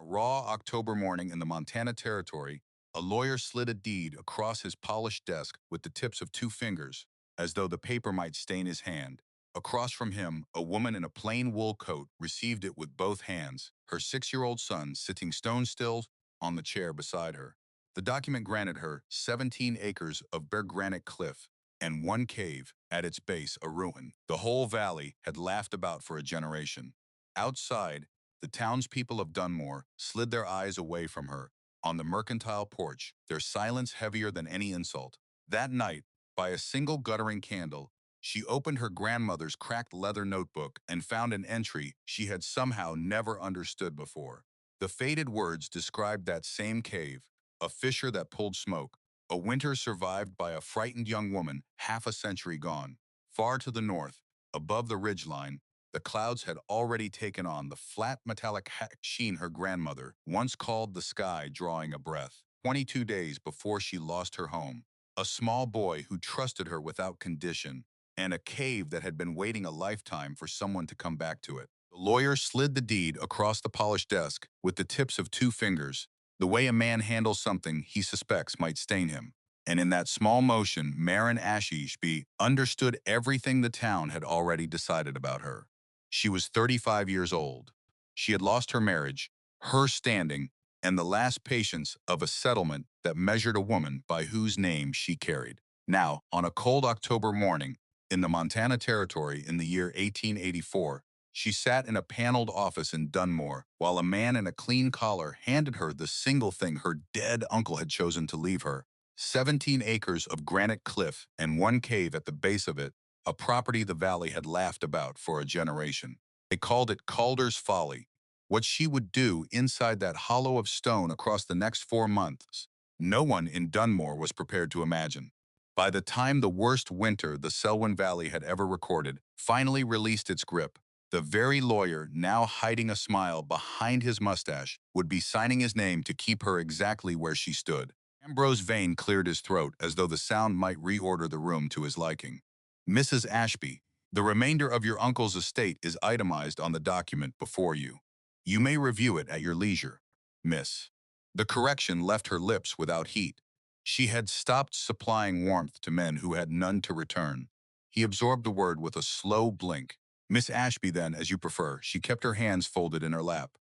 raw October morning in the Montana Territory, a lawyer slid a deed across his polished desk with the tips of two fingers, as though the paper might stain his hand. Across from him, a woman in a plain wool coat received it with both hands, her 6-year-old son sitting stone still on the chair beside her. The document granted her 17 acres of bare granite cliff and one cave, at its base a ruin the whole valley had laughed about for a generation. Outside, the townspeople of Dunmore slid their eyes away from her. On the mercantile porch, their silence heavier than any insult. That night, by a single guttering candle, she opened her grandmother's cracked leather notebook and found an entry she had somehow never understood before. The faded words described that same cave, a fissure that pulled smoke, a winter survived by a frightened young woman half a century gone. Far to the north, above the ridgeline, the clouds had already taken on the flat metallic sheen her grandmother once called the sky, drawing a breath. 22 days before she lost her home, a small boy who trusted her without condition, and a cave that had been waiting a lifetime for someone to come back to it. The lawyer slid the deed across the polished desk with the tips of two fingers, the way a man handles something he suspects might stain him. And in that small motion, Marin Ashishby understood everything the town had already decided about her. She was 35 years old. She had lost her marriage, her standing, and the last patience of a settlement that measured a woman by whose name she carried. Now, on a cold October morning, in the Montana Territory in the year 1884, she sat in a paneled office in Dunmore while a man in a clean collar handed her the single thing her dead uncle had chosen to leave her: 17 acres of granite cliff and one cave at the base of it, a property the valley had laughed about for a generation. They called it Calder's Folly. What she would do inside that hollow of stone across the next 4 months, no one in Dunmore was prepared to imagine. By the time the worst winter the Selwyn Valley had ever recorded finally released its grip, the very lawyer, now hiding a smile behind his mustache, would be signing his name to keep her exactly where she stood. Ambrose Vane cleared his throat as though the sound might reorder the room to his liking. Mrs. Ashby, the remainder of your uncle's estate is itemized on the document before you. You may review it at your leisure, miss. The correction left her lips without heat. She had stopped supplying warmth to men who had none to return. He absorbed the word with a slow blink. Miss Ashby, then, as you prefer. She kept her hands folded in her lap.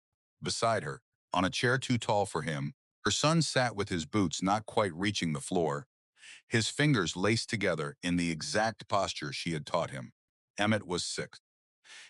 Beside her, on a chair too tall for him, her son sat with his boots not quite reaching the floor, his fingers laced together in the exact posture she had taught him. Emmett was sick.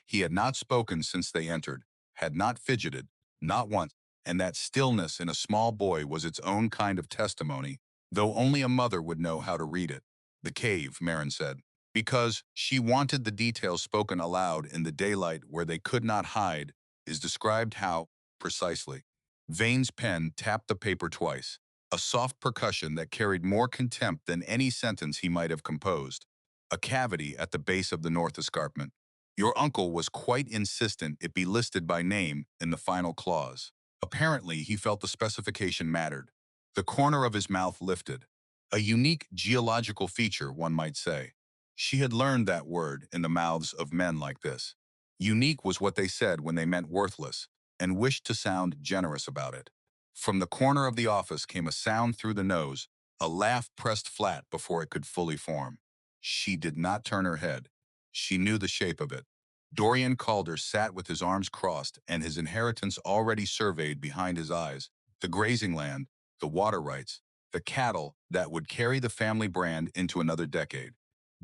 He had not spoken since they entered, had not fidgeted, not once, and that stillness in a small boy was its own kind of testimony, though only a mother would know how to read it. The cave, Marin said, because she wanted the details spoken aloud in the daylight where they could not hide, is described how, precisely. Vane's pen tapped the paper twice, a soft percussion that carried more contempt than any sentence he might have composed. A cavity at the base of the north escarpment. Your uncle was quite insistent it be listed by name in the final clause. Apparently, he felt the specification mattered. The corner of his mouth lifted. A unique geological feature, one might say. She had learned that word in the mouths of men like this. Unique was what they said when they meant worthless, and wished to sound generous about it. From the corner of the office came a sound through the nose, a laugh pressed flat before it could fully form. She did not turn her head. She knew the shape of it. Dorian Calder sat with his arms crossed and his inheritance already surveyed behind his eyes. The grazing land, the water rights, the cattle that would carry the family brand into another decade.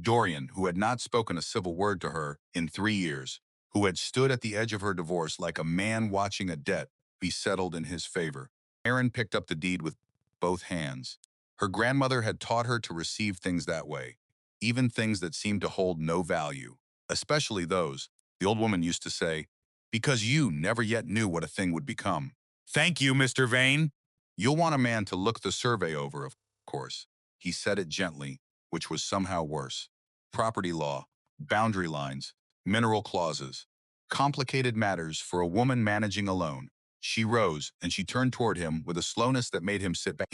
Dorian, who had not spoken a civil word to her in 3 years, who had stood at the edge of her divorce like a man watching a debt be settled in his favor. Erin picked up the deed with both hands. Her grandmother had taught her to receive things that way, even things that seemed to hold no value, especially those, the old woman used to say, because you never yet knew what a thing would become. Thank you, Mr. Vane. You'll want a man to look the survey over, of course. He said it gently, which was somehow worse. Property law, boundary lines, mineral clauses, complicated matters for a woman managing alone. She rose, and she turned toward him with a slowness that made him sit back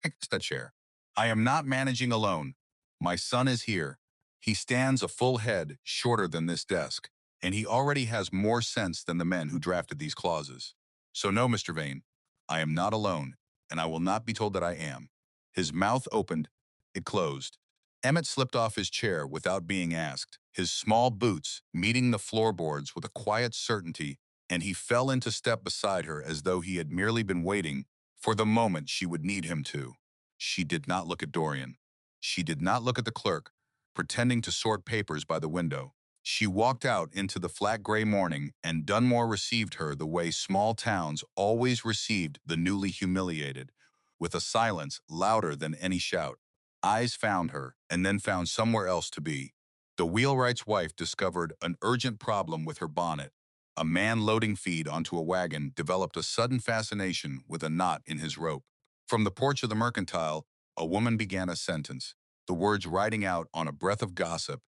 against the chair. I am not managing alone. My son is here. He stands a full head shorter than this desk, and he already has more sense than the men who drafted these clauses. So no, Mr. Vane, I am not alone, and I will not be told that I am. His mouth opened, it closed. Emmett slipped off his chair without being asked, his small boots meeting the floorboards with a quiet certainty, and he fell into step beside her as though he had merely been waiting for the moment she would need him to. She did not look at Dorian. She did not look at the clerk, pretending to sort papers by the window. She walked out into the flat gray morning, and Dunmore received her the way small towns always received the newly humiliated, with a silence louder than any shout. Eyes found her, and then found somewhere else to be. The wheelwright's wife discovered an urgent problem with her bonnet. A man loading feed onto a wagon developed a sudden fascination with a knot in his rope. From the porch of the mercantile, a woman began a sentence, the words riding out on a breath of gossip,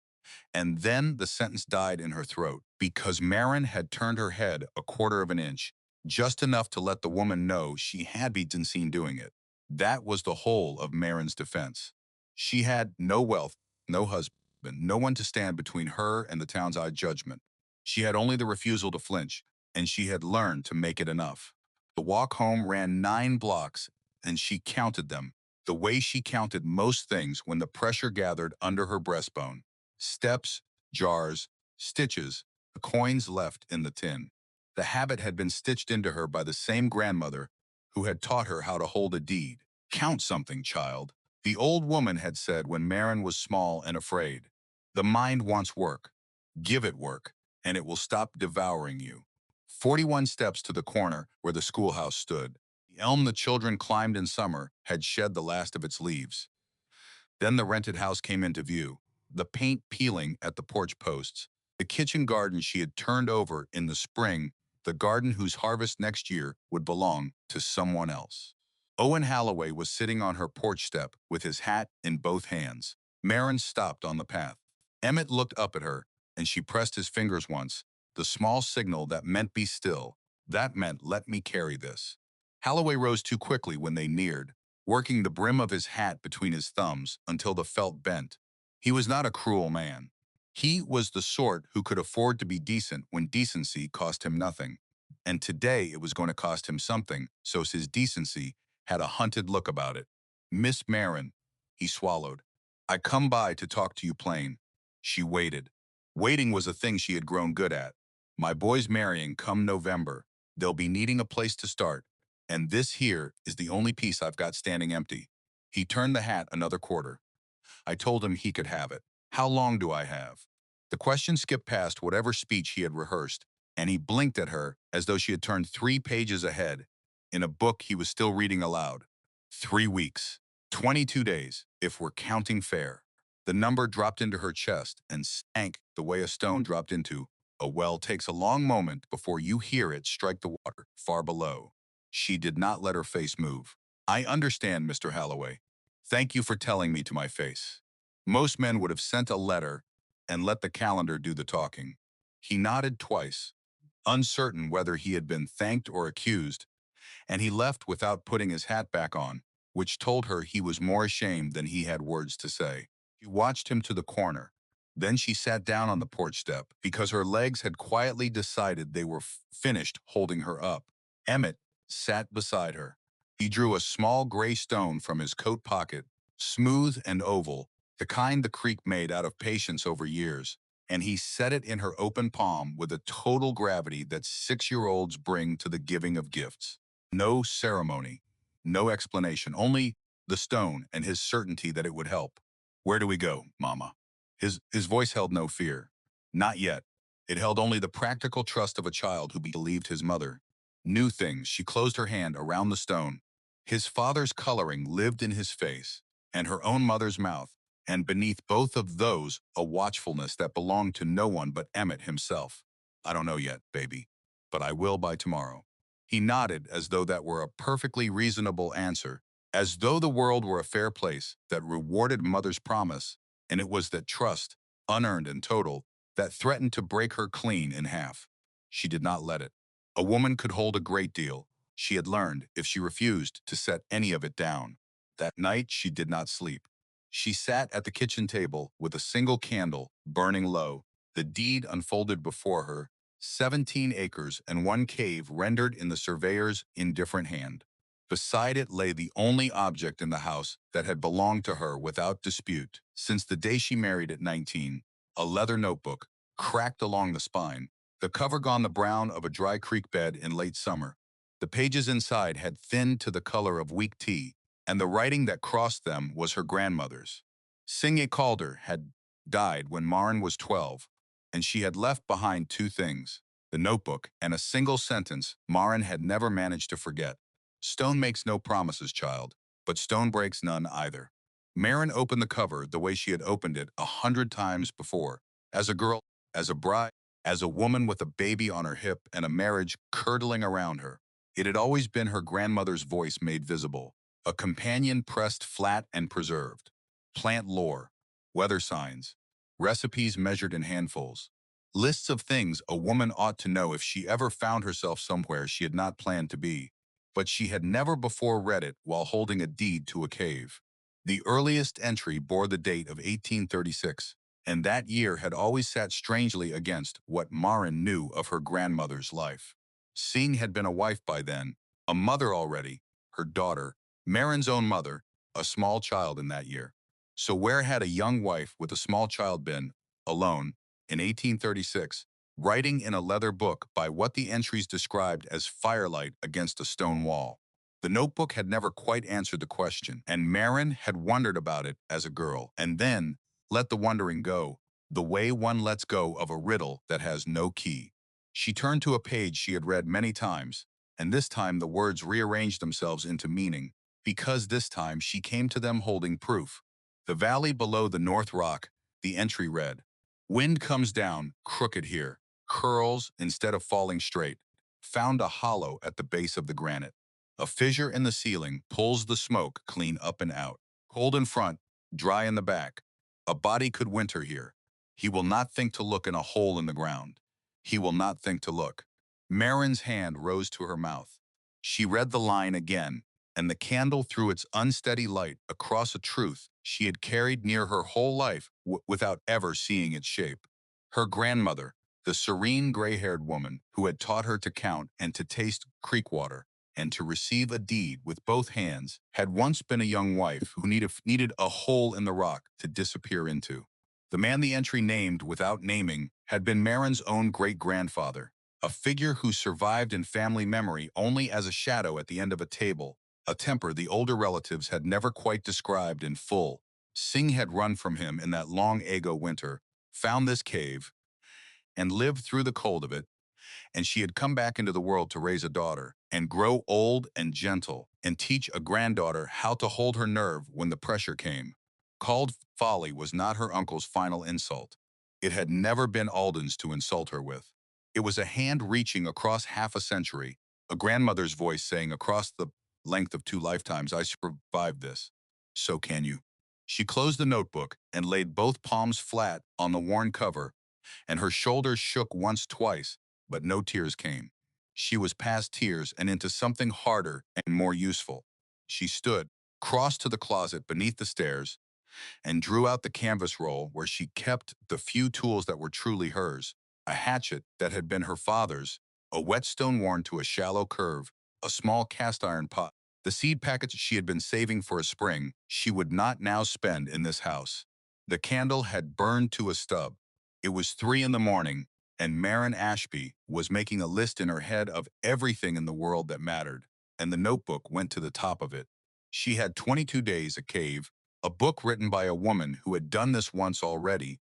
and then the sentence died in her throat because Marin had turned her head a quarter of an inch, just enough to let the woman know she had been seen doing it. That was the whole of Marin's defense. She had no wealth, no husband, no one to stand between her and the town's eye judgment. She had only the refusal to flinch, and she had learned to make it enough. The walk home ran 9 blocks, and she counted them, the way she counted most things when the pressure gathered under her breastbone. Steps, jars, stitches, the coins left in the tin. The habit had been stitched into her by the same grandmother who had taught her how to hold a deed. Count something, child, the old woman had said when Marin was small and afraid. The mind wants work. Give it work, and it will stop devouring you. 41 steps to the corner where the schoolhouse stood. The elm the children climbed in summer had shed the last of its leaves. Then the rented house came into view, the paint peeling at the porch posts, the kitchen garden she had turned over in the spring, the garden whose harvest next year would belong to someone else. Owen Holloway was sitting on her porch step with his hat in both hands. Marin stopped on the path. Emmett looked up at her, and she pressed his fingers once, the small signal that meant be still. That meant let me carry this. Holloway rose too quickly when they neared, working the brim of his hat between his thumbs until the felt bent. He was not a cruel man. He was the sort who could afford to be decent when decency cost him nothing. And today it was going to cost him something, so his decency had a hunted look about it. Miss Marin, he swallowed. I come by to talk to you plain. She waited. Waiting was a thing she had grown good at. My boy's marrying come November. They'll be needing a place to start, and this here is the only piece I've got standing empty. He turned the hat another quarter. I told him he could have it. How long do I have? The question skipped past whatever speech he had rehearsed, and he blinked at her as though she had turned 3 pages ahead in a book he was still reading aloud. 3 weeks. 22 days, if we're counting fair. The number dropped into her chest and sank the way a stone dropped into a well takes a long moment before you hear it strike the water far below. She did not let her face move. I understand, Mr. Holloway. Thank you for telling me to my face. Most men would have sent a letter and let the calendar do the talking. He nodded twice, uncertain whether he had been thanked or accused, and he left without putting his hat back on, which told her he was more ashamed than he had words to say. She watched him to the corner. Then she sat down on the porch step because her legs had quietly decided they were finished holding her up. Emmett sat beside her. He drew a small gray stone from his coat pocket, smooth and oval, the kind the creek made out of patience over years, and he set it in her open palm with a total gravity that 6-year-olds bring to the giving of gifts. No ceremony, no explanation, only the stone and his certainty that it would help. Where do we go, Mama? His voice held no fear. Not yet. It held only the practical trust of a child who believed his mother. New things, she closed her hand around the stone. His father's coloring lived in his face, and her own mother's mouth, and beneath both of those, a watchfulness that belonged to no one but Emmett himself. I don't know yet, baby, but I will by tomorrow. He nodded as though that were a perfectly reasonable answer, as though the world were a fair place that rewarded mother's promise, and it was that trust, unearned and total, that threatened to break her clean in half. She did not let it. A woman could hold a great deal, she had learned, if she refused to set any of it down. That night she did not sleep. She sat at the kitchen table with a single candle burning low, the deed unfolded before her, 17 acres and one cave rendered in the surveyor's indifferent hand. Beside it lay the only object in the house that had belonged to her without dispute since the day she married at 19, a leather notebook, cracked along the spine, the cover gone the brown of a dry creek bed in late summer. The pages inside had thinned to the color of weak tea, and the writing that crossed them was her grandmother's. Singe Calder had died when Maren was 12, and she had left behind two things, the notebook and a single sentence Maren had never managed to forget. Stone makes no promises, child, but stone breaks none either. Maren opened the cover the way she had opened it 100 times before, as a girl, as a bride, as a woman with a baby on her hip and a marriage curdling around her. It had always been her grandmother's voice made visible, a companion pressed flat and preserved. Plant lore, weather signs, recipes measured in handfuls, lists of things a woman ought to know if she ever found herself somewhere she had not planned to be. But she had never before read it while holding a deed to a cave. The earliest entry bore the date of 1836, and that year had always sat strangely against what Maren knew of her grandmother's life. Singh had been a wife by then, a mother already, her daughter, Maren's own mother, a small child in that year. So where had a young wife with a small child been, alone, in 1836, writing in a leather book by what the entries described as firelight against a stone wall? The notebook had never quite answered the question, and Maren had wondered about it as a girl, and then let the wondering go, the way one lets go of a riddle that has no key. She turned to a page she had read many times, and this time the words rearranged themselves into meaning, because this time she came to them holding proof. The valley below the North Rock, the entry read, "Wind comes down, crooked here, curls instead of falling straight, found a hollow at the base of the granite. A fissure in the ceiling pulls the smoke clean up and out. Cold in front, dry in the back. A body could winter here. He will not think to look in a hole in the ground. He will not think to look." Marin's hand rose to her mouth. She read the line again, and the candle threw its unsteady light across a truth she had carried near her whole life without ever seeing its shape. Her grandmother, the serene gray-haired woman who had taught her to count and to taste creek water and to receive a deed with both hands, had once been a young wife who needed a hole in the rock to disappear into. The man the entry named without naming had been Marin's own great-grandfather, a figure who survived in family memory only as a shadow at the end of a table, a temper the older relatives had never quite described in full. Singh had run from him in that long ago winter, found this cave, and lived through the cold of it, and she had come back into the world to raise a daughter, and grow old and gentle, and teach a granddaughter how to hold her nerve when the pressure came. Called folly was not her uncle's final insult. It had never been Alden's to insult her with. It was a hand reaching across half a century, a grandmother's voice saying across the length of 2 lifetimes, "I survived this. So can you." She closed the notebook and laid both palms flat on the worn cover, and her shoulders shook once twice, but no tears came. She was past tears and into something harder and more useful. She stood, crossed to the closet beneath the stairs, and drew out the canvas roll where she kept the few tools that were truly hers, a hatchet that had been her father's, a whetstone worn to a shallow curve, a small cast-iron pot. The seed packets she had been saving for a spring she would not now spend in this house. The candle had burned to a stub. It was 3 in the morning, and Marin Ashby was making a list in her head of everything in the world that mattered, and the notebook went to the top of it. She had 22 days, a cave, a book written by a woman who had done this once already,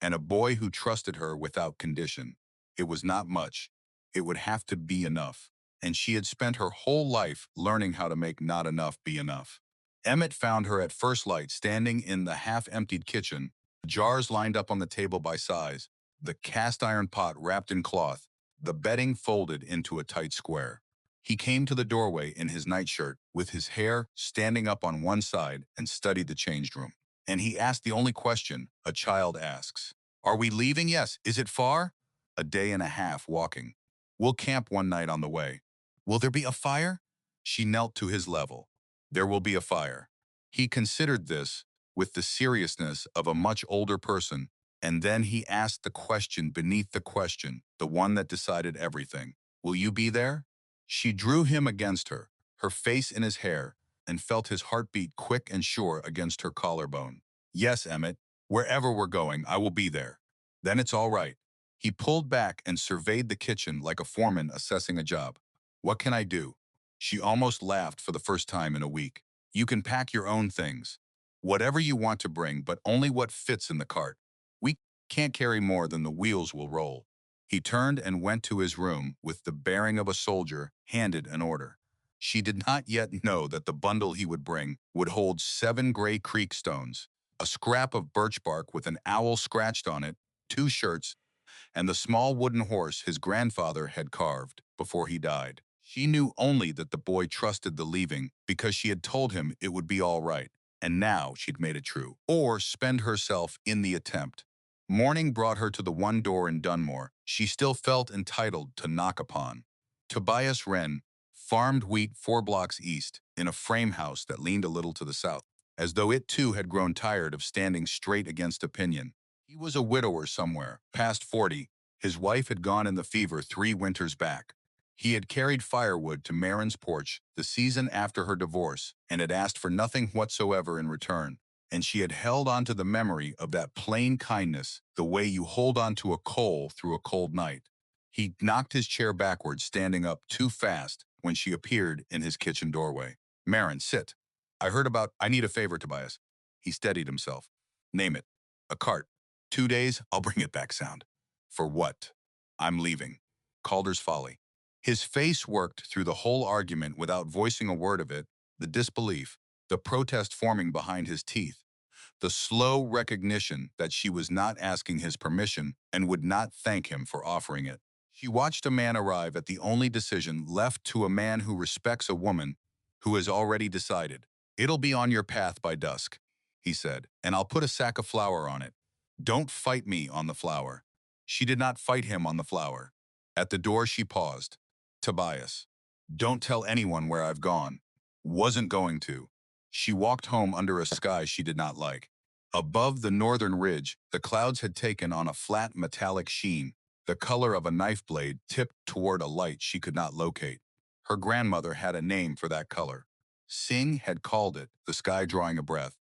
and a boy who trusted her without condition. It was not much. It would have to be enough. And she had spent her whole life learning how to make not enough be enough. Emmett found her at first light standing in the half-emptied kitchen, jars lined up on the table by size, the cast-iron pot wrapped in cloth, the bedding folded into a tight square. He came to the doorway in his nightshirt, with his hair standing up on one side, and studied the changed room. And he asked the only question a child asks. "Are we leaving? Yes. Is it far?" "A day and a half walking. We'll camp one night on the way." "Will there be a fire?" She knelt to his level. "There will be a fire." He considered this with the seriousness of a much older person, And then he asked the question beneath the question, the one that decided everything. Will you be there? She drew him against her face in his hair, and felt his heartbeat quick and sure against her collarbone. Yes, Emmett, wherever we're going, I will be there. Then it's all right. He pulled back and surveyed the kitchen like a foreman assessing a job. What can I do? She almost laughed for the first time in a week. You can pack your own things. Whatever you want to bring, but only what fits in the cart. We can't carry more than the wheels will roll. He turned and went to his room with the bearing of a soldier, handed an order. She did not yet know that the bundle he would bring would hold 7 gray creek stones, a scrap of birch bark with an owl scratched on it, 2 shirts, and the small wooden horse his grandfather had carved before he died. She knew only that the boy trusted the leaving because she had told him it would be all right, and now she'd made it true, or spend herself in the attempt. Morning brought her to the one door in Dunmore she still felt entitled to knock upon. Tobias Wren farmed wheat 4 blocks east in a frame house that leaned a little to the south, as though it too had grown tired of standing straight against opinion. He was a widower somewhere, past 40. His wife had gone in the fever 3 winters back. He had carried firewood to Marin's porch the season after her divorce and had asked for nothing whatsoever in return. And she had held on to the memory of that plain kindness the way you hold on to a coal through a cold night. He knocked his chair backwards, standing up too fast when she appeared in his kitchen doorway. Marin, sit. I need a favor, Tobias. He steadied himself. Name it. A cart. 2 days, I'll bring it back sound. For what? I'm leaving. Calder's Folly. His face worked through the whole argument without voicing a word of it, the disbelief, the protest forming behind his teeth, the slow recognition that she was not asking his permission and would not thank him for offering it. She watched a man arrive at the only decision left to a man who respects a woman who has already decided. It'll be on your path by dusk, he said, and I'll put a sack of flour on it. Don't fight me on the flour. She did not fight him on the flour. At the door she paused. Tobias. Don't tell anyone where I've gone. Wasn't going to. She walked home under a sky she did not like. Above the northern ridge, the clouds had taken on a flat metallic sheen, the color of a knife blade tipped toward a light she could not locate. Her grandmother had a name for that color. Singh had called it the sky drawing a breath,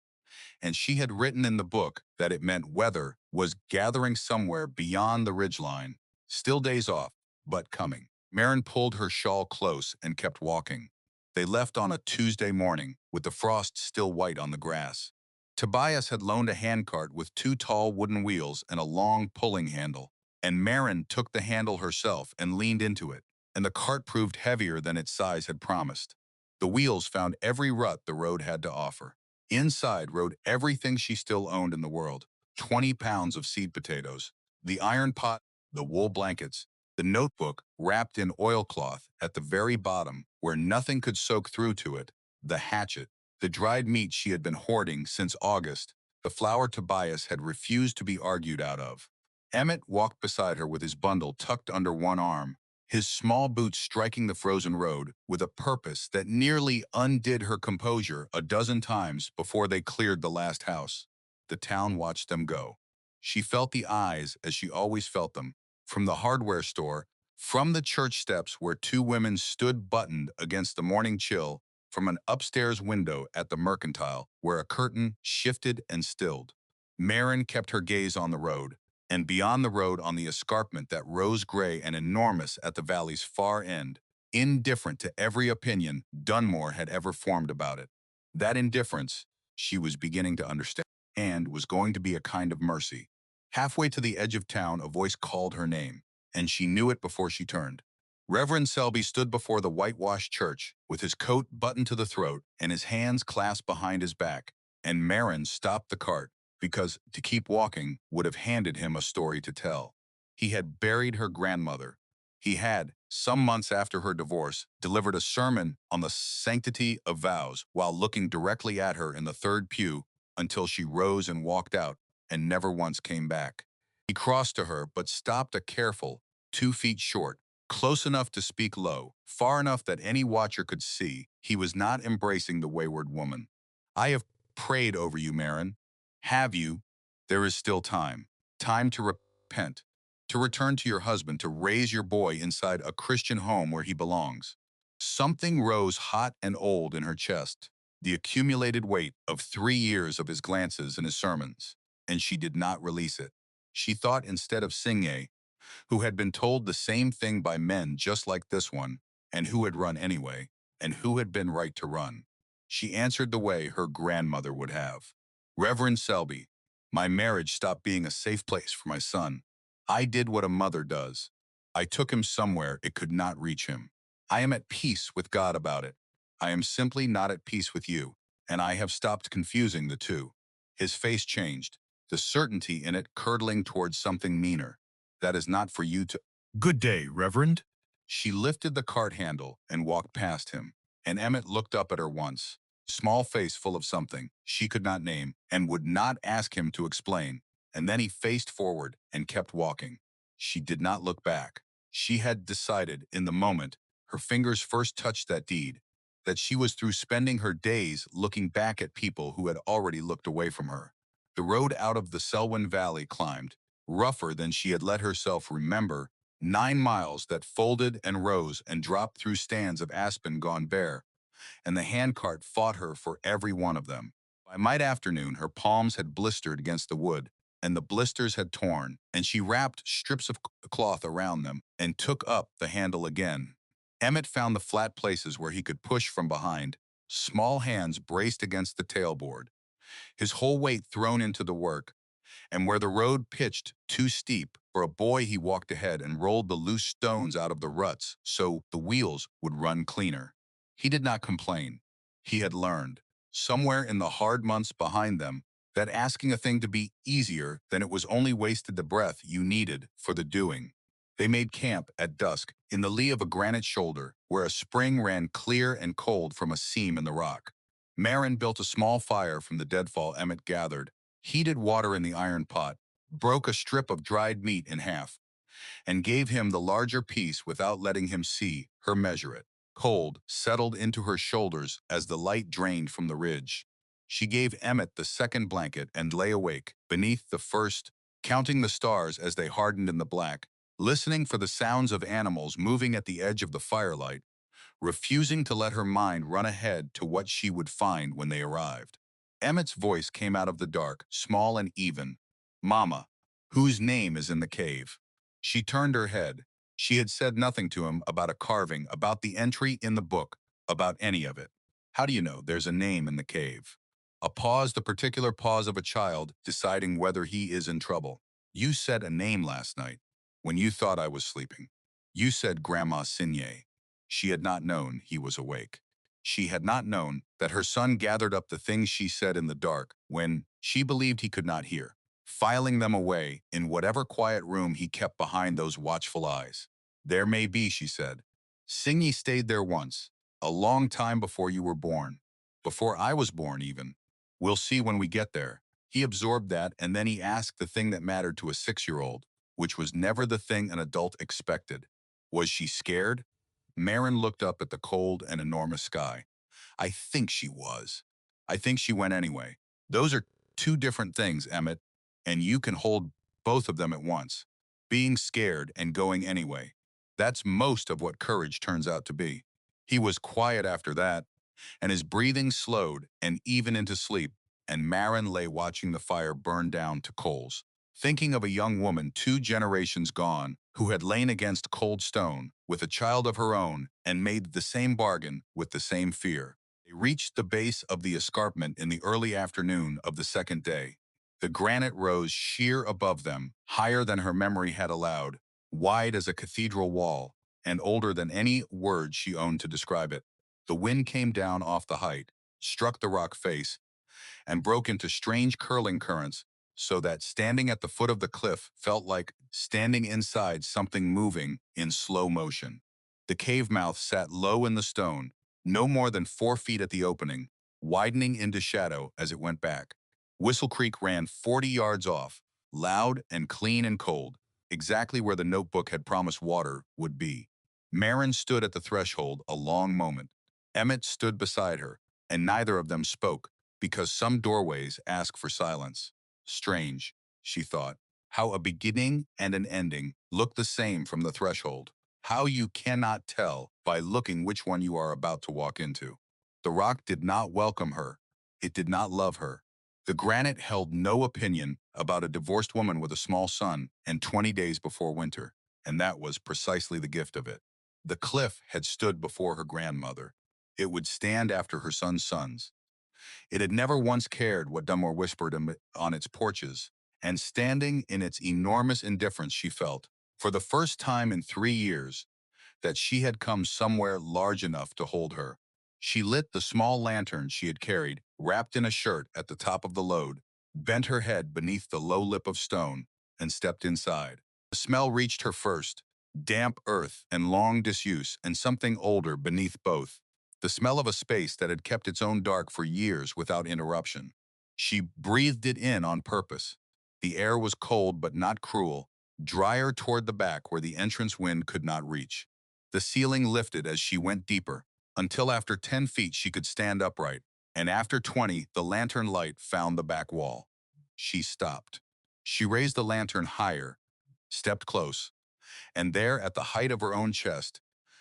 and she had written in the book that it meant weather was gathering somewhere beyond the ridgeline. Still days off, but coming. Marin pulled her shawl close and kept walking. They left on a Tuesday morning, with the frost still white on the grass. Tobias had loaned a handcart with 2 tall wooden wheels and a long pulling handle, and Marin took the handle herself and leaned into it, and the cart proved heavier than its size had promised. The wheels found every rut the road had to offer. Inside rode everything she still owned in the world: 20 pounds of seed potatoes, the iron pot, the wool blankets, the notebook wrapped in oilcloth at the very bottom where nothing could soak through to it, the hatchet, the dried meat she had been hoarding since August, the flour Tobias had refused to be argued out of. Emmett walked beside her with his bundle tucked under one arm, his small boots striking the frozen road with a purpose that nearly undid her composure a dozen times before they cleared the last house. The town watched them go. She felt the eyes as she always felt them, from the hardware store, from the church steps where 2 women stood buttoned against the morning chill, from an upstairs window at the mercantile where a curtain shifted and stilled. Marin kept her gaze on the road, and beyond the road on the escarpment that rose gray and enormous at the valley's far end, indifferent to every opinion Dunmore had ever formed about it. That indifference, she was beginning to understand, and was going to be a kind of mercy. Halfway to the edge of town, a voice called her name, and she knew it before she turned. Reverend Selby stood before the whitewashed church, with his coat buttoned to the throat and his hands clasped behind his back, and Marin stopped the cart, because to keep walking would have handed him a story to tell. He had buried her grandmother. He had, some months after her divorce, delivered a sermon on the sanctity of vows while looking directly at her in the third pew until she rose and walked out and never once came back. He crossed to her but stopped a careful 2 feet short, close enough to speak low, far enough that any watcher could see he was not embracing the wayward woman. I have prayed over you, Marin. Have you? There is still time. Time to repent, to return to your husband, to raise your boy inside a Christian home where he belongs. Something rose hot and old in her chest, the accumulated weight of 3 years of his glances and his sermons, and she did not release it. She thought instead of Singe, who had been told the same thing by men just like this one, and who had run anyway, and who had been right to run. She answered the way her grandmother would have. Reverend Selby, my marriage stopped being a safe place for my son. I did what a mother does. I took him somewhere it could not reach him. I am at peace with God about it. I am simply not at peace with you, and I have stopped confusing the two. His face changed, the certainty in it curdling towards something meaner. That is not for you to— Good day, Reverend. She lifted the cart handle and walked past him, and Emmett looked up at her once, small face full of something she could not name and would not ask him to explain, and then he faced forward and kept walking. She did not look back. She had decided in the moment her fingers first touched that deed, that she was through spending her days looking back at people who had already looked away from her. The road out of the Selwyn Valley climbed, rougher than she had let herself remember, 9 miles that folded and rose and dropped through stands of aspen gone bare, and the handcart fought her for every one of them. By mid-afternoon, her palms had blistered against the wood, and the blisters had torn, and she wrapped strips of cloth around them and took up the handle again. Emmett found the flat places where he could push from behind, small hands braced against the tailboard, his whole weight thrown into the work, and where the road pitched too steep for a boy he walked ahead and rolled the loose stones out of the ruts so the wheels would run cleaner. He did not complain. He had learned, somewhere in the hard months behind them, that asking a thing to be easier than it was only wasted the breath you needed for the doing. They made camp at dusk in the lee of a granite shoulder where a spring ran clear and cold from a seam in the rock. Marin built a small fire from the deadfall Emmett gathered, heated water in the iron pot, broke a strip of dried meat in half, and gave him the larger piece without letting him see her measure it. Cold settled into her shoulders as the light drained from the ridge. She gave Emmett the second blanket and lay awake beneath the first, counting the stars as they hardened in the black, listening for the sounds of animals moving at the edge of the firelight, refusing to let her mind run ahead to what she would find when they arrived. Emmett's voice came out of the dark, small and even. Mama, whose name is in the cave? She turned her head. She had said nothing to him about a carving, about the entry in the book, about any of it. How do you know there's a name in the cave? A pause, the particular pause of a child deciding whether he is in trouble. You said a name last night, when you thought I was sleeping. You said Grandma Signe. She had not known he was awake. She had not known that her son gathered up the things she said in the dark when she believed he could not hear, filing them away in whatever quiet room he kept behind those watchful eyes. There may be, she said. Singy stayed there once, a long time before you were born. Before I was born, even. We'll see when we get there. He absorbed that, and then he asked the thing that mattered to a 6-year-old, which was never the thing an adult expected. Was she scared? Marin looked up at the cold and enormous sky. I think she was. I think she went anyway. Those are two different things, Emmett, and you can hold both of them at once. Being scared and going anyway. That's most of what courage turns out to be. He was quiet after that, and his breathing slowed and even into sleep, and Marin lay watching the fire burn down to coals, thinking of a young woman 2 generations gone who had lain against cold stone with a child of her own and made the same bargain with the same fear. They reached the base of the escarpment in the early afternoon of the second day. The granite rose sheer above them, higher than her memory had allowed, wide as a cathedral wall, and older than any word she owned to describe it. The wind came down off the height, struck the rock face, and broke into strange curling currents, so that standing at the foot of the cliff felt like standing inside something moving in slow motion. The cave mouth sat low in the stone, no more than 4 feet at the opening, widening into shadow as it went back. Whistle Creek ran 40 yards off, loud and clean and cold, exactly where the notebook had promised water would be. Marin stood at the threshold a long moment. Emmett stood beside her, and neither of them spoke, because some doorways ask for silence. Strange, she thought. How a beginning and an ending look the same from the threshold. How you cannot tell by looking which one you are about to walk into. The rock did not welcome her. It did not love her. The granite held no opinion about a divorced woman with a small son and 20 days before winter, and that was precisely the gift of it. The cliff had stood before her grandmother. It would stand after her son's sons. It had never once cared what Dunmore whispered on its porches, and standing in its enormous indifference, she felt, for the first time in 3 years, that she had come somewhere large enough to hold her. She lit the small lantern she had carried, wrapped in a shirt at the top of the load, bent her head beneath the low lip of stone, and stepped inside. The smell reached her first, damp earth and long disuse, and something older beneath both, the smell of a space that had kept its own dark for years without interruption. She breathed it in on purpose. The air was cold but not cruel, drier toward the back where the entrance wind could not reach. The ceiling lifted as she went deeper, until after 10 feet she could stand upright, and after 20 the lantern light found the back wall. She stopped. She raised the lantern higher, stepped close, and there at the height of her own chest,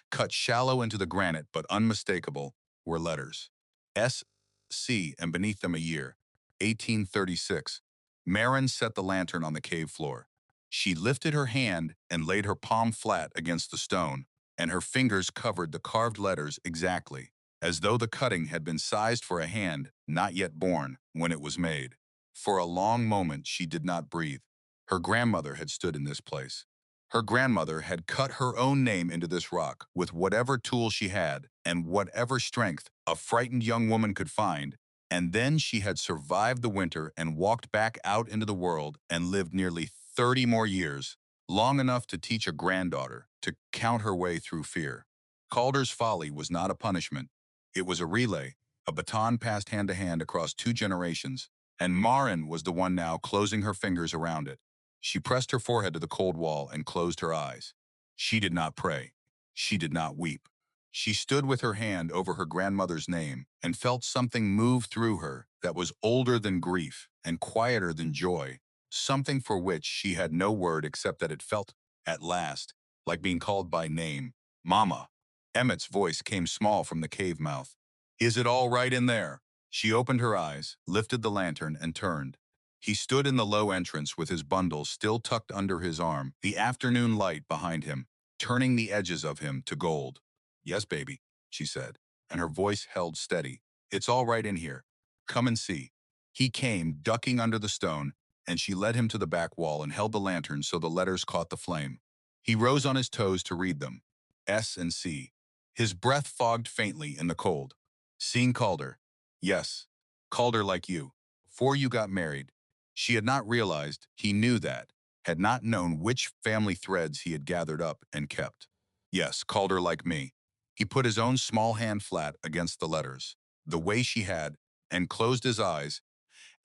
cut shallow into the granite but unmistakable, were letters. S.C. and beneath them a year, 1836. Marin set the lantern on the cave floor. She lifted her hand and laid her palm flat against the stone, and her fingers covered the carved letters exactly, as though the cutting had been sized for a hand not yet born when it was made. For a long moment she did not breathe. Her grandmother had stood in this place. Her grandmother had cut her own name into this rock with whatever tool she had and whatever strength a frightened young woman could find, and then she had survived the winter and walked back out into the world and lived nearly 30 more years, long enough to teach a granddaughter to count her way through fear. Calder's folly was not a punishment. It was a relay, a baton passed hand to hand across 2 generations, and Marin was the one now closing her fingers around it. She pressed her forehead to the cold wall and closed her eyes. She did not pray. She did not weep. She stood with her hand over her grandmother's name and felt something move through her that was older than grief and quieter than joy, something for which she had no word except that it felt, at last, like being called by name. Mama. Emmett's voice came small from the cave mouth. Is it all right in there? She opened her eyes, lifted the lantern, and turned. He stood in the low entrance with his bundle still tucked under his arm, the afternoon light behind him, turning the edges of him to gold. Yes, baby, she said, and her voice held steady. It's all right in here. Come and see. He came, ducking under the stone, and she led him to the back wall and held the lantern so the letters caught the flame. He rose on his toes to read them. S and C. His breath fogged faintly in the cold. Seeing Calder. Yes, Calder like you. Before you got married. She had not realized he knew that, had not known which family threads he had gathered up and kept. Yes, Calder like me. He put his own small hand flat against the letters, the way she had, and closed his eyes,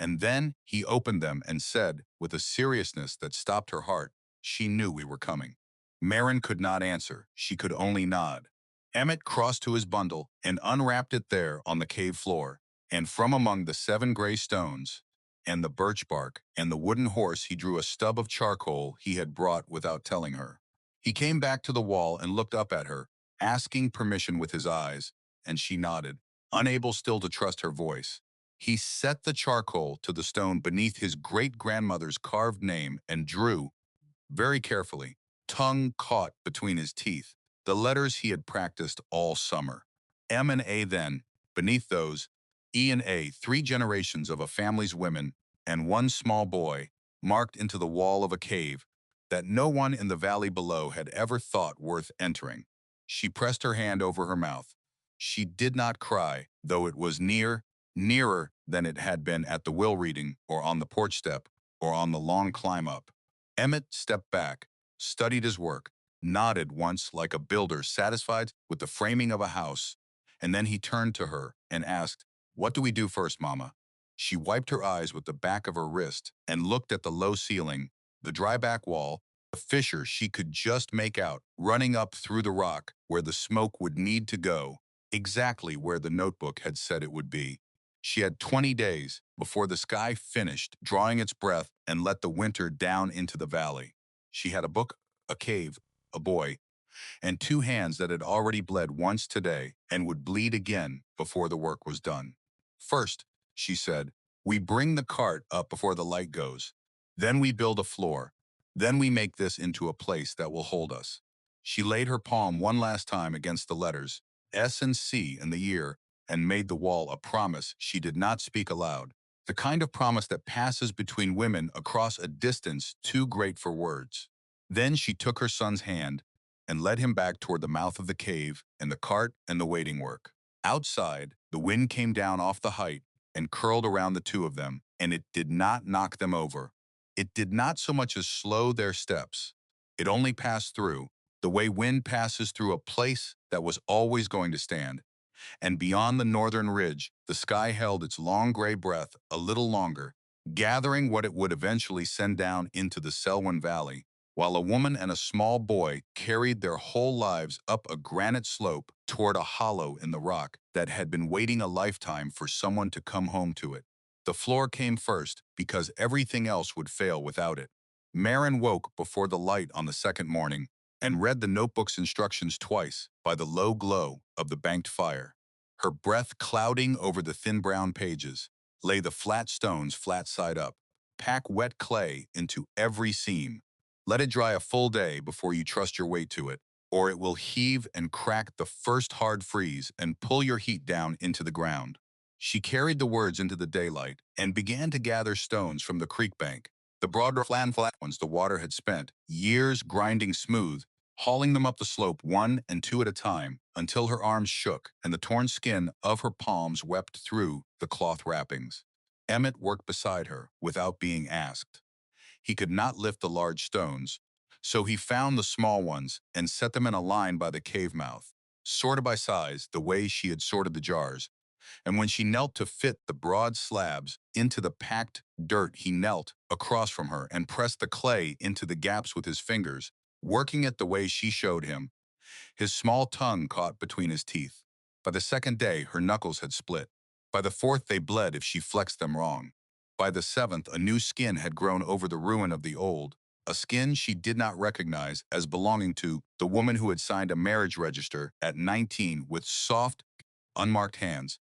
and then he opened them and said, with a seriousness that stopped her heart, she knew we were coming. Marin could not answer. She could only nod. Emmett crossed to his bundle and unwrapped it there on the cave floor, and from among the 7 gray stones and the birch bark and the wooden horse he drew a stub of charcoal he had brought without telling her. He came back to the wall and looked up at her, asking permission with his eyes, and she nodded, unable still to trust her voice. He set the charcoal to the stone beneath his great-grandmother's carved name and drew, very carefully, tongue caught between his teeth, the letters he had practiced all summer. M and A then, beneath those, E and A, 3 generations of a family's women and one small boy, marked into the wall of a cave that no one in the valley below had ever thought worth entering. She pressed her hand over her mouth. She did not cry, though it was nearer than it had been at the will reading or on the porch step or on the long climb up. Emmett stepped back, studied his work, nodded once like a builder satisfied with the framing of a house, and then he turned to her and asked, "What do we do first, Mama?" She wiped her eyes with the back of her wrist and looked at the low ceiling, the dry back wall, a fissure she could just make out running up through the rock where the smoke would need to go, exactly where the notebook had said it would be. She had 20 days before the sky finished drawing its breath and let the winter down into the valley. She had a book, a cave, a boy, and two hands that had already bled once today and would bleed again before the work was done. First, she said, we bring the cart up before the light goes. Then we build a floor. Then we make this into a place that will hold us. She laid her palm one last time against the letters, S and C in the year, and made the wall a promise she did not speak aloud. The kind of promise that passes between women across a distance too great for words. Then she took her son's hand and led him back toward the mouth of the cave and the cart and the waiting work. Outside, the wind came down off the height and curled around the two of them, and it did not knock them over. It did not so much as slow their steps. It only passed through, the way wind passes through a place that was always going to stand. And beyond the northern ridge, the sky held its long gray breath a little longer, gathering what it would eventually send down into the Selwyn Valley, while a woman and a small boy carried their whole lives up a granite slope toward a hollow in the rock that had been waiting a lifetime for someone to come home to it. The floor came first because everything else would fail without it. Marin woke before the light on the second morning and read the notebook's instructions twice by the low glow of the banked fire. Her breath clouding over the thin brown pages, lay the flat stones flat side up. Pack wet clay into every seam. Let it dry a full day before you trust your weight to it, or it will heave and crack the first hard freeze and pull your heat down into the ground. She carried the words into the daylight and began to gather stones from the creek bank, the broader flat ones the water had spent years grinding smooth, hauling them up the slope one and two at a time until her arms shook and the torn skin of her palms wept through the cloth wrappings. Emmett worked beside her without being asked. He could not lift the large stones, so he found the small ones and set them in a line by the cave mouth, sorted by size the way she had sorted the jars. And when she knelt to fit the broad slabs into the packed dirt, he knelt across from her and pressed the clay into the gaps with his fingers, working it the way she showed him. His small tongue caught between his teeth. By the second day, her knuckles had split. By the fourth, they bled if she flexed them wrong. By the seventh, a new skin had grown over the ruin of the old, a skin she did not recognize as belonging to the woman who had signed a marriage register at 19 with soft, unmarked hands,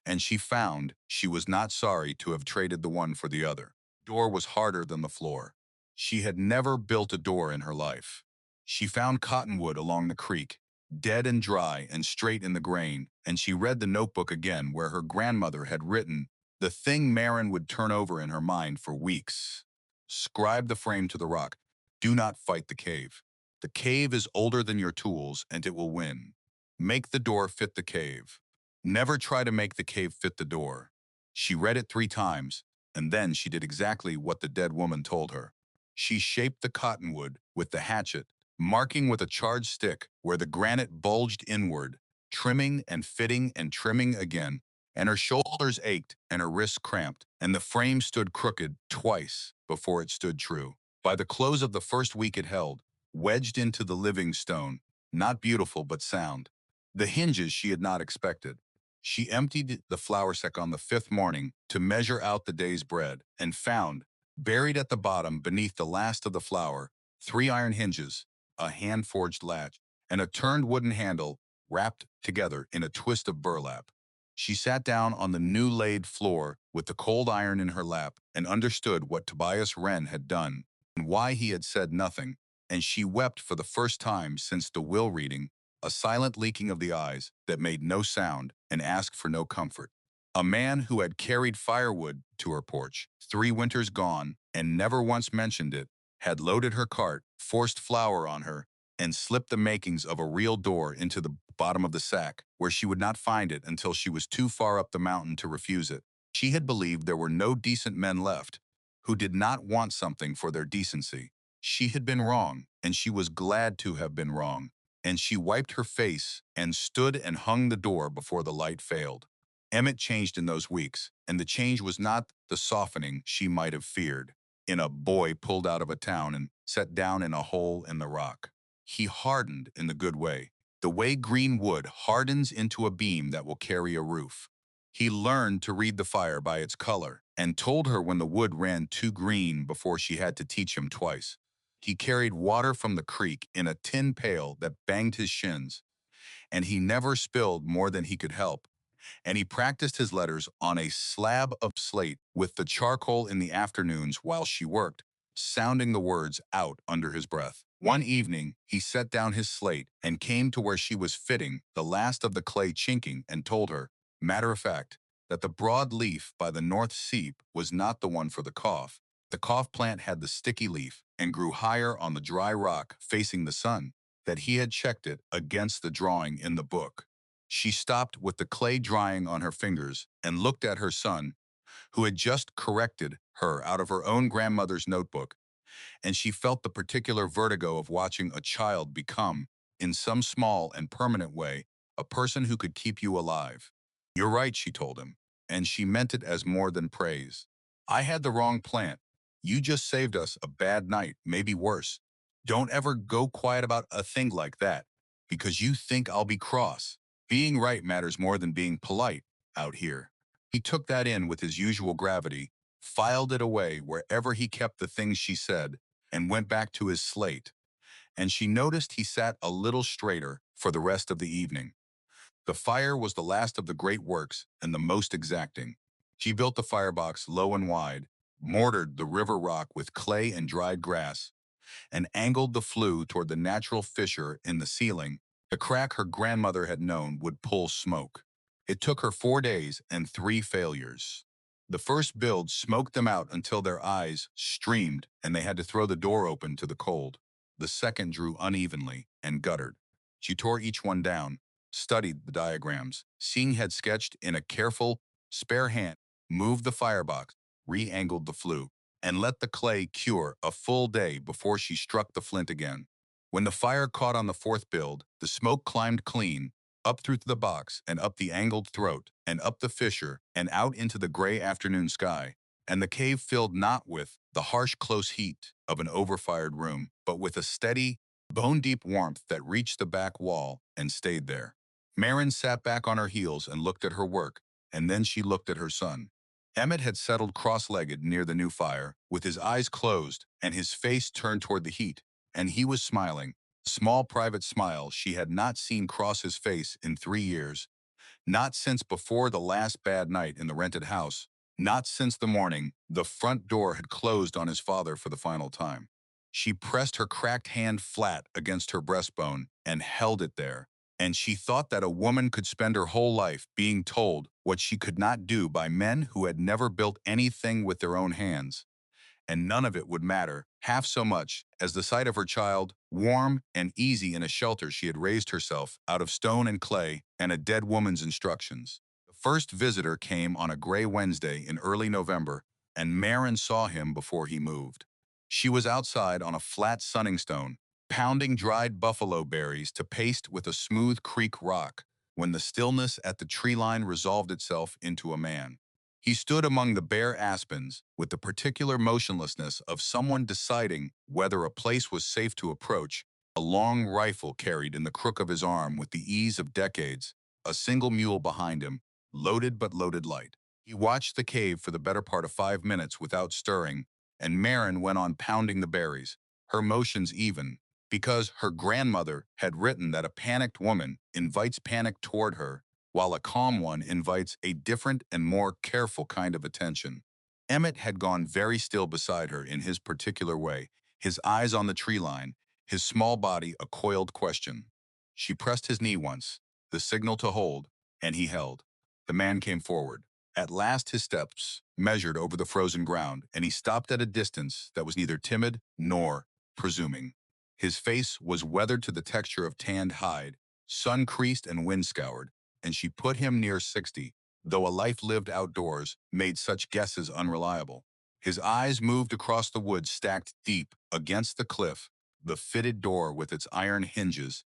and she found she was not sorry to have traded the one for the other. Door was harder than the floor. She had never built a door in her life. She found cottonwood along the creek, dead and dry and straight in the grain, and she read the notebook again where her grandmother had written the thing Marin would turn over in her mind for weeks. Scribe the frame to the rock. Do not fight the cave. The cave is older than your tools, and it will win. Make the door fit the cave. Never try to make the cave fit the door. She read it 3 times, and then she did exactly what the dead woman told her. She shaped the cottonwood with the hatchet, marking with a charred stick where the granite bulged inward, trimming and fitting and trimming again, and her shoulders ached and her wrists cramped, and the frame stood crooked twice before it stood true. By the close of the first week it held, wedged into the living stone, not beautiful but sound. The hinges she had not expected. She emptied the flour sack on the fifth morning to measure out the day's bread and found, buried at the bottom beneath the last of the flour, 3 iron hinges, a hand-forged latch, and a turned wooden handle wrapped together in a twist of burlap. She sat down on the new-laid floor with the cold iron in her lap and understood what Tobias Wren had done and why he had said nothing, and she wept for the first time since the will reading, a silent leaking of the eyes that made no sound and asked for no comfort. A man who had carried firewood to her porch, 3 winters gone, and never once mentioned it, had loaded her cart, forced flour on her, and slipped the makings of a real door into the bottom of the sack, where she would not find it until she was too far up the mountain to refuse it. She had believed there were no decent men left who did not want something for their decency. She had been wrong, and she was glad to have been wrong, and she wiped her face and stood and hung the door before the light failed. Emmett changed in those weeks, and the change was not the softening she might have feared. In a boy pulled out of a town and set down in a hole in the rock. He hardened in the good way, the way green wood hardens into a beam that will carry a roof. He learned to read the fire by its color and told her when the wood ran too green before she had to teach him twice. He carried water from the creek in a tin pail that banged his shins, and he never spilled more than he could help. And he practiced his letters on a slab of slate with the charcoal in the afternoons while she worked, sounding the words out under his breath. One evening, he set down his slate and came to where she was fitting the last of the clay chinking and told her, matter of fact, that the broad leaf by the north seep was not the one for the cough. The cough plant had the sticky leaf and grew higher on the dry rock facing the sun, that he had checked it against the drawing in the book. She stopped with the clay drying on her fingers and looked at her son, who had just corrected her out of her own grandmother's notebook, and she felt the particular vertigo of watching a child become, in some small and permanent way, a person who could keep you alive. You're right, she told him, and she meant it as more than praise. I had the wrong plant. You just saved us a bad night, maybe worse. Don't ever go quiet about a thing like that, because you think I'll be cross. Being right matters more than being polite out here. He took that in with his usual gravity, filed it away wherever he kept the things she said, and went back to his slate. And she noticed he sat a little straighter for the rest of the evening. The fire was the last of the great works and the most exacting. She built the firebox low and wide, mortared the river rock with clay and dried grass, and angled the flue toward the natural fissure in the ceiling, the crack her grandmother had known would pull smoke. It took her 4 days and 3 failures. The first build smoked them out until their eyes streamed and they had to throw the door open to the cold. The second drew unevenly and guttered. She tore each one down, studied the diagrams, seeing had sketched in a careful, spare hand, moved the firebox, re-angled the flue, and let the clay cure a full day before she struck the flint again. When the fire caught on the fourth build, the smoke climbed clean, up through the box and up the angled throat, and up the fissure, and out into the gray afternoon sky, and the cave filled not with the harsh, close heat of an overfired room, but with a steady, bone-deep warmth that reached the back wall and stayed there. Marin sat back on her heels and looked at her work, and then she looked at her son. Emmett had settled cross-legged near the new fire, with his eyes closed and his face turned toward the heat, and he was smiling, a small private smile she had not seen cross his face in 3 years, not since before the last bad night in the rented house, not since the morning the front door had closed on his father for the final time. She pressed her cracked hand flat against her breastbone and held it there, and she thought that a woman could spend her whole life being told what she could not do by men who had never built anything with their own hands, and none of it would matter half so much as the sight of her child, warm and easy in a shelter she had raised herself out of stone and clay and a dead woman's instructions. The first visitor came on a gray Wednesday in early November, and Marin saw him before he moved. She was outside on a flat sunning stone, pounding dried buffalo berries to paste with a smooth creek rock, when the stillness at the tree line resolved itself into a man. He stood among the bare aspens with the particular motionlessness of someone deciding whether a place was safe to approach, a long rifle carried in the crook of his arm with the ease of decades, a single mule behind him, loaded but loaded light. He watched the cave for the better part of 5 minutes without stirring, and Marin went on pounding the berries, her motions even, because her grandmother had written that a panicked woman invites panic toward her while a calm one invites a different and more careful kind of attention. Emmett had gone very still beside her in his particular way, his eyes on the tree line, his small body a coiled question. She pressed his knee once, the signal to hold, and he held. The man came forward. At last his steps measured over the frozen ground, and he stopped at a distance that was neither timid nor presuming. His face was weathered to the texture of tanned hide, sun-creased and wind-scoured, and she put him near 60, though a life lived outdoors made such guesses unreliable. His eyes moved across the woods stacked deep against the cliff, the fitted door with its iron hinges,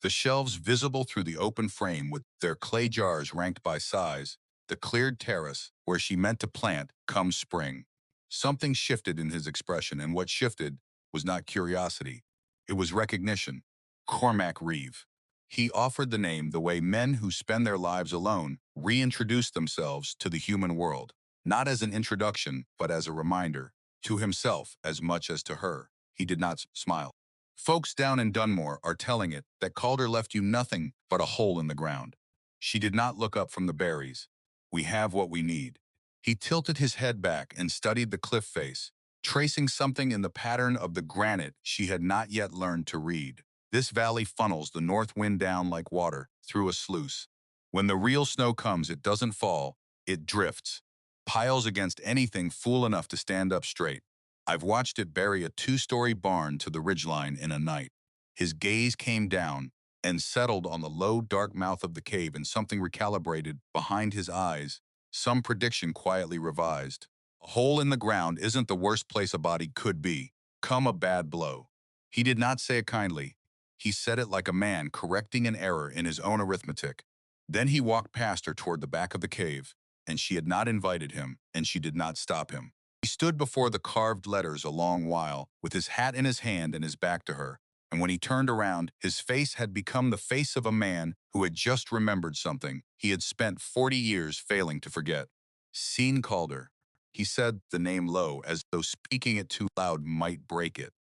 the shelves visible through the open frame with their clay jars ranked by size, the cleared terrace where she meant to plant come spring. Something shifted in his expression, and what shifted was not curiosity. It was recognition. Cormac Reeve. He offered the name the way men who spend their lives alone reintroduce themselves to the human world, not as an introduction, but as a reminder, to himself as much as to her. He did not smile. Folks down in Dunmore are telling it that Calder left you nothing but a hole in the ground. She did not look up from the berries. We have what we need. He tilted his head back and studied the cliff face, tracing something in the pattern of the granite she had not yet learned to read. This valley funnels the north wind down like water through a sluice. When the real snow comes, it doesn't fall, it drifts, piles against anything fool enough to stand up straight. I've watched it bury a two-story barn to the ridgeline in a night. His gaze came down and settled on the low, dark mouth of the cave, and something recalibrated behind his eyes, some prediction quietly revised. A hole in the ground isn't the worst place a body could be. Come a bad blow. He did not say it kindly. He said it like a man correcting an error in his own arithmetic. Then he walked past her toward the back of the cave, and she had not invited him, and she did not stop him. He stood before the carved letters a long while, with his hat in his hand and his back to her, and when he turned around, his face had become the face of a man who had just remembered something he had spent 40 years failing to forget. Scene Calder. He said the name low, as though speaking it too loud might break it.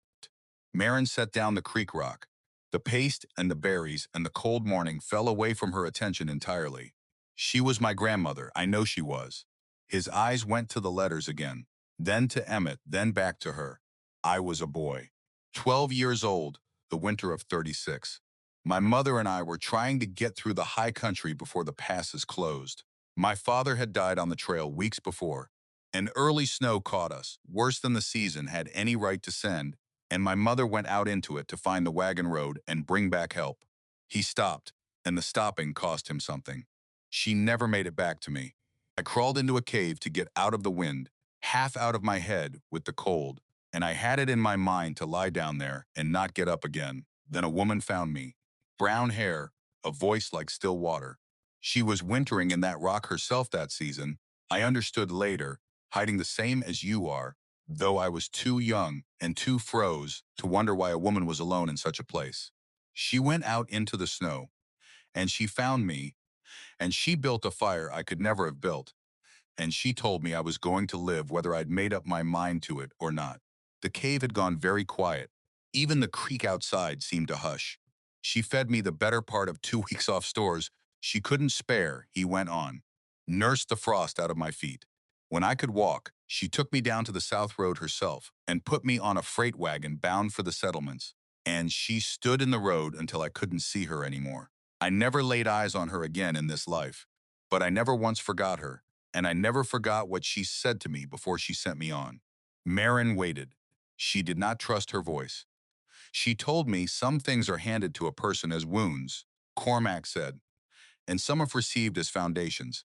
Marin set down the creek rock. The paste and the berries and the cold morning fell away from her attention entirely. She was my grandmother, I know she was. His eyes went to the letters again, then to Emmett, then back to her. I was a boy. 12 years old, the winter of 36. My mother and I were trying to get through the high country before the passes closed. My father had died on the trail weeks before. An early snow caught us, worse than the season had any right to send, and my mother went out into it to find the wagon road and bring back help. He stopped, and the stopping cost him something. She never made it back to me. I crawled into a cave to get out of the wind, half out of my head with the cold, and I had it in my mind to lie down there and not get up again. Then a woman found me. Brown hair, a voice like still water. She was wintering in that rock herself that season. I understood later, hiding the same as you are, though I was too young and too froze to wonder why a woman was alone in such a place. She went out into the snow, and she found me, and she built a fire I could never have built, and she told me I was going to live whether I'd made up my mind to it or not. The cave had gone very quiet. Even the creek outside seemed to hush. She fed me the better part of 2 weeks off stores she couldn't spare, he went on. Nursed the frost out of my feet. When I could walk, she took me down to the South Road herself and put me on a freight wagon bound for the settlements, and she stood in the road until I couldn't see her anymore. I never laid eyes on her again in this life, but I never once forgot her, and I never forgot what she said to me before she sent me on. Marin waited. She did not trust her voice. She told me some things are handed to a person as wounds, Cormac said, and some are received as foundations,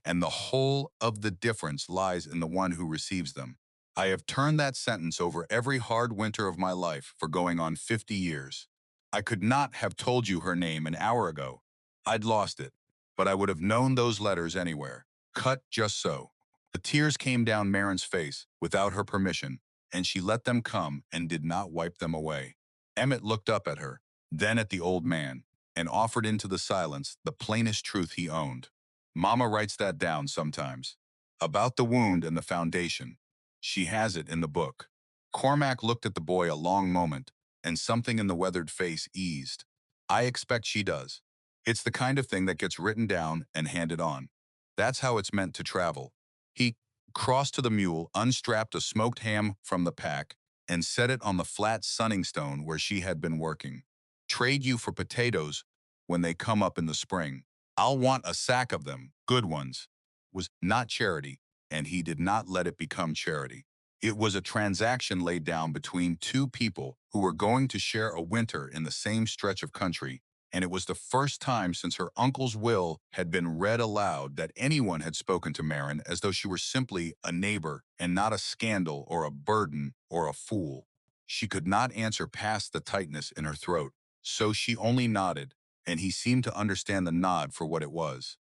and the whole of the difference lies in the one who receives them. I have turned that sentence over every hard winter of my life for going on 50 years. I could not have told you her name an hour ago. I'd lost it, but I would have known those letters anywhere. Cut just so. The tears came down Marin's face without her permission, and she let them come and did not wipe them away. Emmett looked up at her, then at the old man, and offered into the silence the plainest truth he owned. Mama writes that down sometimes. About the wound and the foundation. She has it in the book. Cormac looked at the boy a long moment, and something in the weathered face eased. I expect she does. It's the kind of thing that gets written down and handed on. That's how it's meant to travel. He crossed to the mule, unstrapped a smoked ham from the pack, and set it on the flat sunning stone where she had been working. Trade you for potatoes when they come up in the spring. I'll want a sack of them, good ones. Was not charity, and he did not let it become charity. It was a transaction laid down between two people who were going to share a winter in the same stretch of country, and it was the first time since her uncle's will had been read aloud that anyone had spoken to Marin as though she were simply a neighbor and not a scandal or a burden or a fool. She could not answer past the tightness in her throat, so she only nodded, and he seemed to understand the nod for what it was.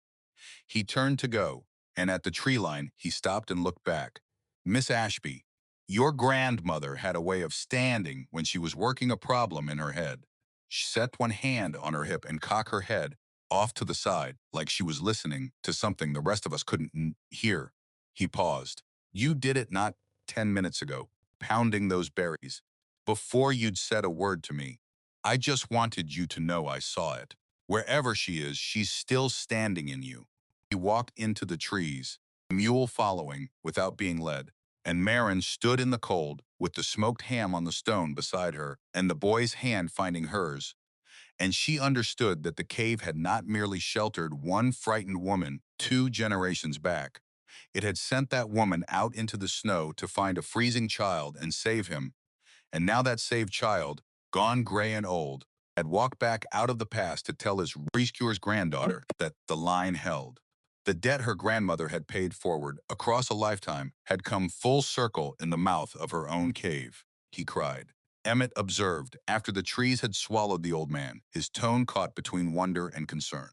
He turned to go, and at the tree line he stopped and looked back. Miss Ashby, your grandmother had a way of standing when she was working a problem in her head. She set one hand on her hip and cocked her head off to the side like she was listening to something the rest of us couldn't hear. He paused. You did it not 10 minutes ago, pounding those berries, before you'd said a word to me. I just wanted you to know I saw it. Wherever she is, she's still standing in you. He walked into the trees, the mule following without being led, and Marin stood in the cold with the smoked ham on the stone beside her and the boy's hand finding hers. And she understood that the cave had not merely sheltered one frightened woman 2 generations back. It had sent that woman out into the snow to find a freezing child and save him. And now that saved child, gone gray and old, had walked back out of the past to tell his rescuer's granddaughter that the line held. The debt her grandmother had paid forward across a lifetime had come full circle in the mouth of her own cave. He cried. Emmett observed after the trees had swallowed the old man, his tone caught between wonder and concern.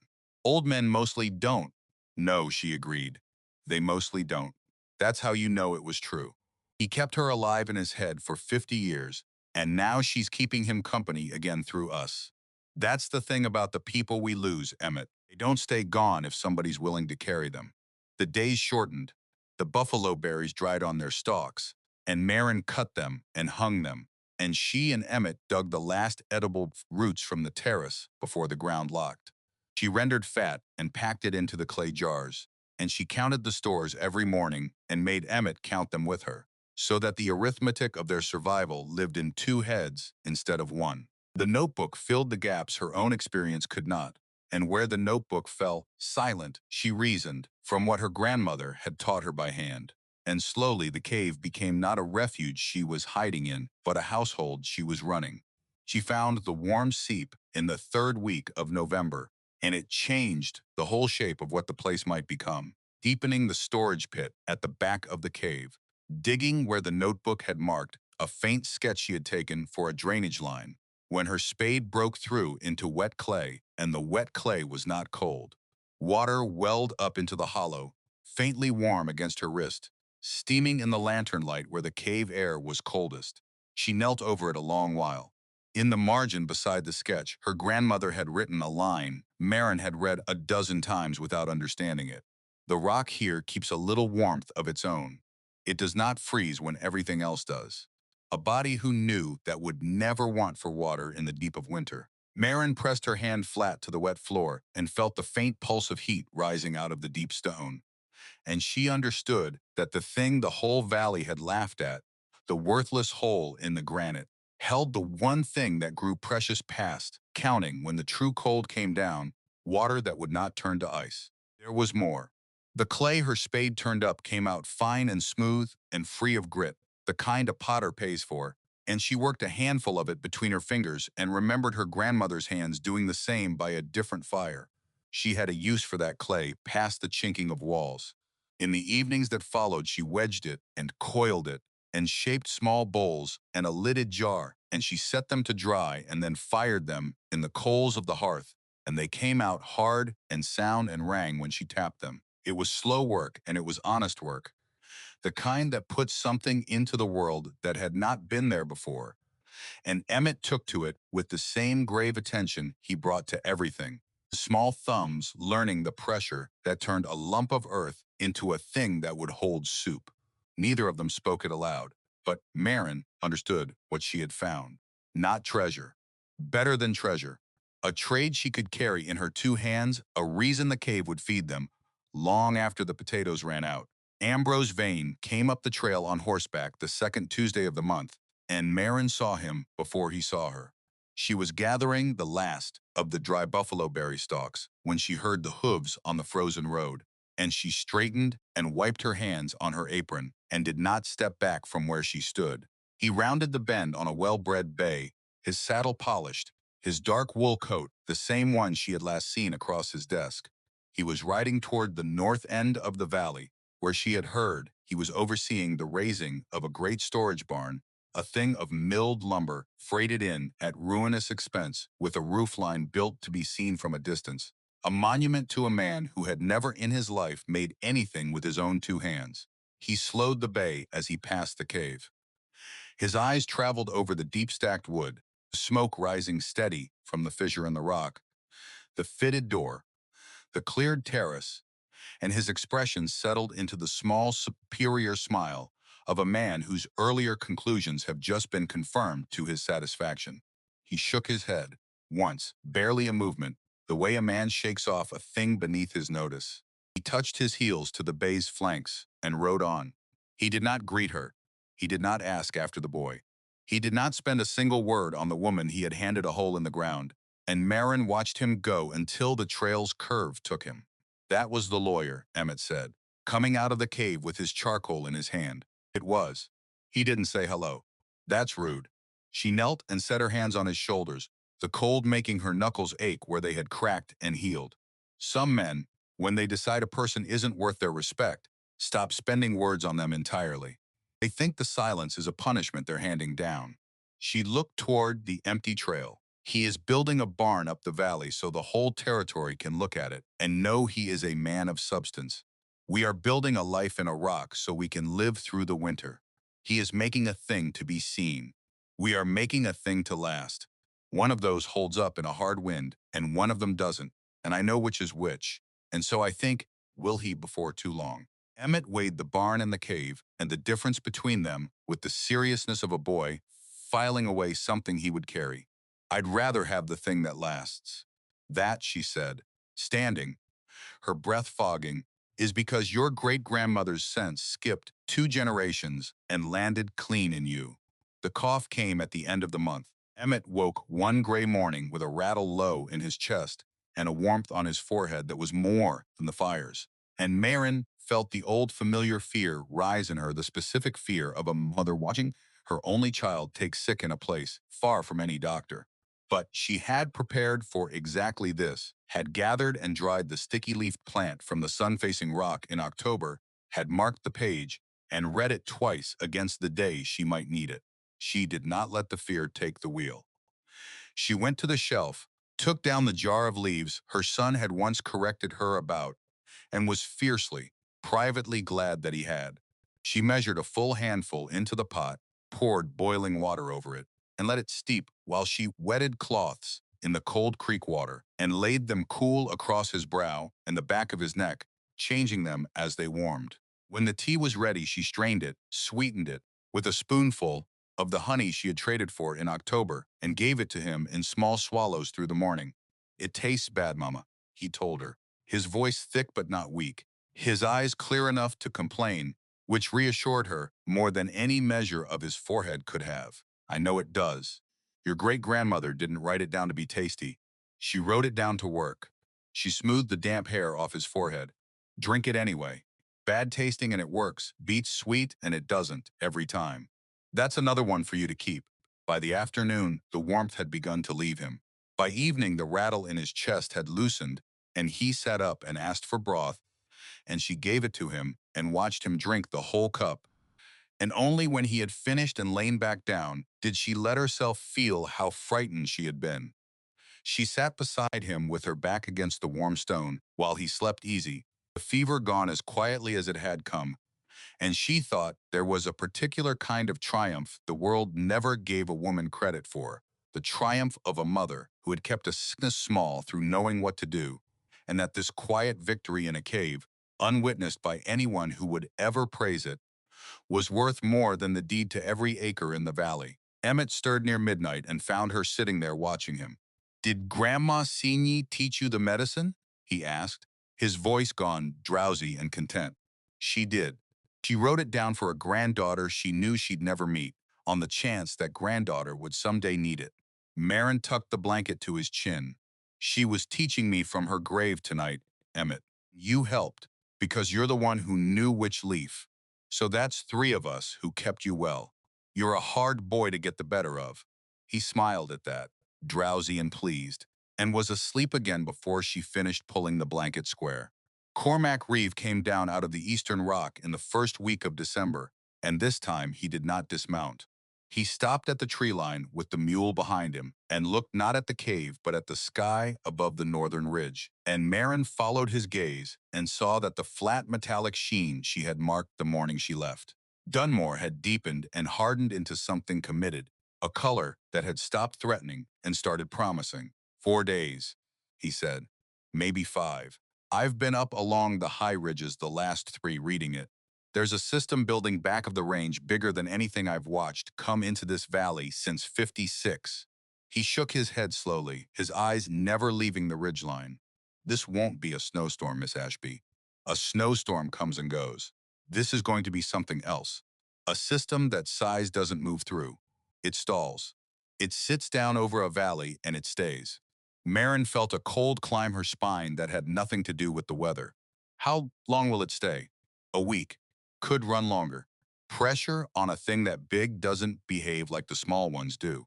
Old men mostly don't. No, she agreed. They mostly don't. That's how you know it was true. He kept her alive in his head for 50 years, and now she's keeping him company again through us. That's the thing about the people we lose, Emmett. They don't stay gone if somebody's willing to carry them. The days shortened, the buffalo berries dried on their stalks, and Marin cut them and hung them, and she and Emmett dug the last edible roots from the terrace before the ground locked. She rendered fat and packed it into the clay jars, and she counted the stores every morning and made Emmett count them with her, so that the arithmetic of their survival lived in 2 heads instead of one. The notebook filled the gaps her own experience could not, and where the notebook fell silent, she reasoned from what her grandmother had taught her by hand. And slowly the cave became not a refuge she was hiding in, but a household she was running. She found the warm seep in the 3rd week of November, and it changed the whole shape of what the place might become, deepening the storage pit at the back of the cave, digging where the notebook had marked a faint sketch she had taken for a drainage line, when her spade broke through into wet clay, and the wet clay was not cold. Water welled up into the hollow, faintly warm against her wrist, steaming in the lantern light where the cave air was coldest. She knelt over it a long while. In the margin beside the sketch, her grandmother had written a line Marin had read a dozen times without understanding it. The rock here keeps a little warmth of its own. It does not freeze when everything else does. A body who knew that would never want for water in the deep of winter. Marin pressed her hand flat to the wet floor and felt the faint pulse of heat rising out of the deep stone. And she understood that the thing the whole valley had laughed at, the worthless hole in the granite, held the one thing that grew precious past, counting when the true cold came down, water that would not turn to ice. There was more. The clay her spade turned up came out fine and smooth and free of grit, the kind a potter pays for, and she worked a handful of it between her fingers and remembered her grandmother's hands doing the same by a different fire. She had a use for that clay past the chinking of walls. In the evenings that followed, she wedged it and coiled it and shaped small bowls and a lidded jar, and she set them to dry and then fired them in the coals of the hearth, and they came out hard and sound and rang when she tapped them. It was slow work and it was honest work, the kind that put something into the world that had not been there before, and Emmett took to it with the same grave attention he brought to everything. Small thumbs learning the pressure that turned a lump of earth into a thing that would hold soup. Neither of them spoke it aloud, but Marin understood what she had found. Not treasure. Better than treasure. A trade she could carry in her 2 hands, a reason the cave would feed them, long after the potatoes ran out. Ambrose Vane came up the trail on horseback the 2nd Tuesday of the month, and Marin saw him before he saw her. She was gathering the last of the dry buffalo berry stalks when she heard the hooves on the frozen road, and she straightened and wiped her hands on her apron and did not step back from where she stood. He rounded the bend on a well-bred bay, his saddle polished, his dark wool coat the same one she had last seen across his desk. He was riding toward the north end of the valley, where she had heard he was overseeing the raising of a great storage barn, a thing of milled lumber freighted in at ruinous expense with a roofline built to be seen from a distance, a monument to a man who had never in his life made anything with his own 2 hands. He slowed the bay as he passed the cave. His eyes traveled over the deep-stacked wood, the smoke rising steady from the fissure in the rock, the fitted door, the cleared terrace, and his expression settled into the small, superior smile of a man whose earlier conclusions have just been confirmed to his satisfaction. He shook his head, once, barely a movement, the way a man shakes off a thing beneath his notice. He touched his heels to the bay's flanks and rode on. He did not greet her. He did not ask after the boy. He did not spend a single word on the woman he had handed a hole in the ground, and Marin watched him go until the trail's curve took him. That was the lawyer, Emmett said, coming out of the cave with his charcoal in his hand. It was. He didn't say hello. That's rude. She knelt and set her hands on his shoulders, the cold making her knuckles ache where they had cracked and healed. Some men, when they decide a person isn't worth their respect, stop spending words on them entirely. They think the silence is a punishment they're handing down. She looked toward the empty trail. He is building a barn up the valley so the whole territory can look at it and know he is a man of substance. We are building a life in a rock so we can live through the winter. He is making a thing to be seen. We are making a thing to last. One of those holds up in a hard wind, and one of them doesn't, and I know which is which, and so I think, will he before too long. Emmett weighed the barn and the cave, and the difference between them with the seriousness of a boy filing away something he would carry. I'd rather have the thing that lasts. That, she said, standing, her breath fogging, is because your great-grandmother's sense skipped 2 generations and landed clean in you. The cough came at the end of the month. Emmett woke one gray morning with a rattle low in his chest and a warmth on his forehead that was more than the fires. And Marin felt the old familiar fear rise in her, the specific fear of a mother watching her only child take sick in a place far from any doctor. But she had prepared for exactly this, had gathered and dried the sticky-leafed plant from the sun-facing rock in October, had marked the page, and read it twice against the day she might need it. She did not let the fear take the wheel. She went to the shelf, took down the jar of leaves her son had once corrected her about, and was fiercely, privately glad that he had. She measured a full handful into the pot, poured boiling water over it, and let it steep while she wetted cloths in the cold creek water and laid them cool across his brow and the back of his neck, changing them as they warmed. When the tea was ready, she strained it, sweetened it with a spoonful of the honey she had traded for in October, and gave it to him in small swallows through the morning. It tastes bad, Mama, he told her, his voice thick but not weak, his eyes clear enough to complain, which reassured her more than any measure of his forehead could have. I know it does. Your great-grandmother didn't write it down to be tasty. She wrote it down to work. She smoothed the damp hair off his forehead. Drink it anyway. Bad tasting and it works, beats sweet and it doesn't, every time. That's another one for you to keep. By the afternoon, the warmth had begun to leave him. By evening, the rattle in his chest had loosened, and he sat up and asked for broth, and she gave it to him and watched him drink the whole cup. And only when he had finished and lain back down did she let herself feel how frightened she had been. She sat beside him with her back against the warm stone while he slept easy, the fever gone as quietly as it had come, and she thought there was a particular kind of triumph the world never gave a woman credit for, the triumph of a mother who had kept a sickness small through knowing what to do, and that this quiet victory in a cave, unwitnessed by anyone who would ever praise it, was worth more than the deed to every acre in the valley. Emmett stirred near midnight and found her sitting there watching him. "Did Grandma Signy teach you the medicine?" he asked, his voice gone drowsy and content. She did. She wrote it down for a granddaughter she knew she'd never meet, on the chance that granddaughter would someday need it. Marin tucked the blanket to his chin. She was teaching me from her grave tonight, Emmett. You helped, because you're the one who knew which leaf. So that's 3 of us who kept you well. You're a hard boy to get the better of. He smiled at that, drowsy and pleased, and was asleep again before she finished pulling the blanket square. Cormac Reeve came down out of the eastern rock in the first week of December, and this time he did not dismount. He stopped at the tree line with the mule behind him and looked not at the cave but at the sky above the northern ridge. And Marin followed his gaze and saw that the flat metallic sheen she had marked the morning she left. Dunmore had deepened and hardened into something committed, a color that had stopped threatening and started promising. 4 days, he said. Maybe 5. I've been up along the high ridges the last 3 reading it. There's a system building back of the range bigger than anything I've watched come into this valley since '56. He shook his head slowly, his eyes never leaving the ridgeline. This won't be a snowstorm, Miss Ashby. A snowstorm comes and goes. This is going to be something else. A system that size doesn't move through. It stalls. It sits down over a valley and it stays. Marin felt a cold climb her spine that had nothing to do with the weather. How long will it stay? A week. Could run longer. Pressure on a thing that big doesn't behave like the small ones do.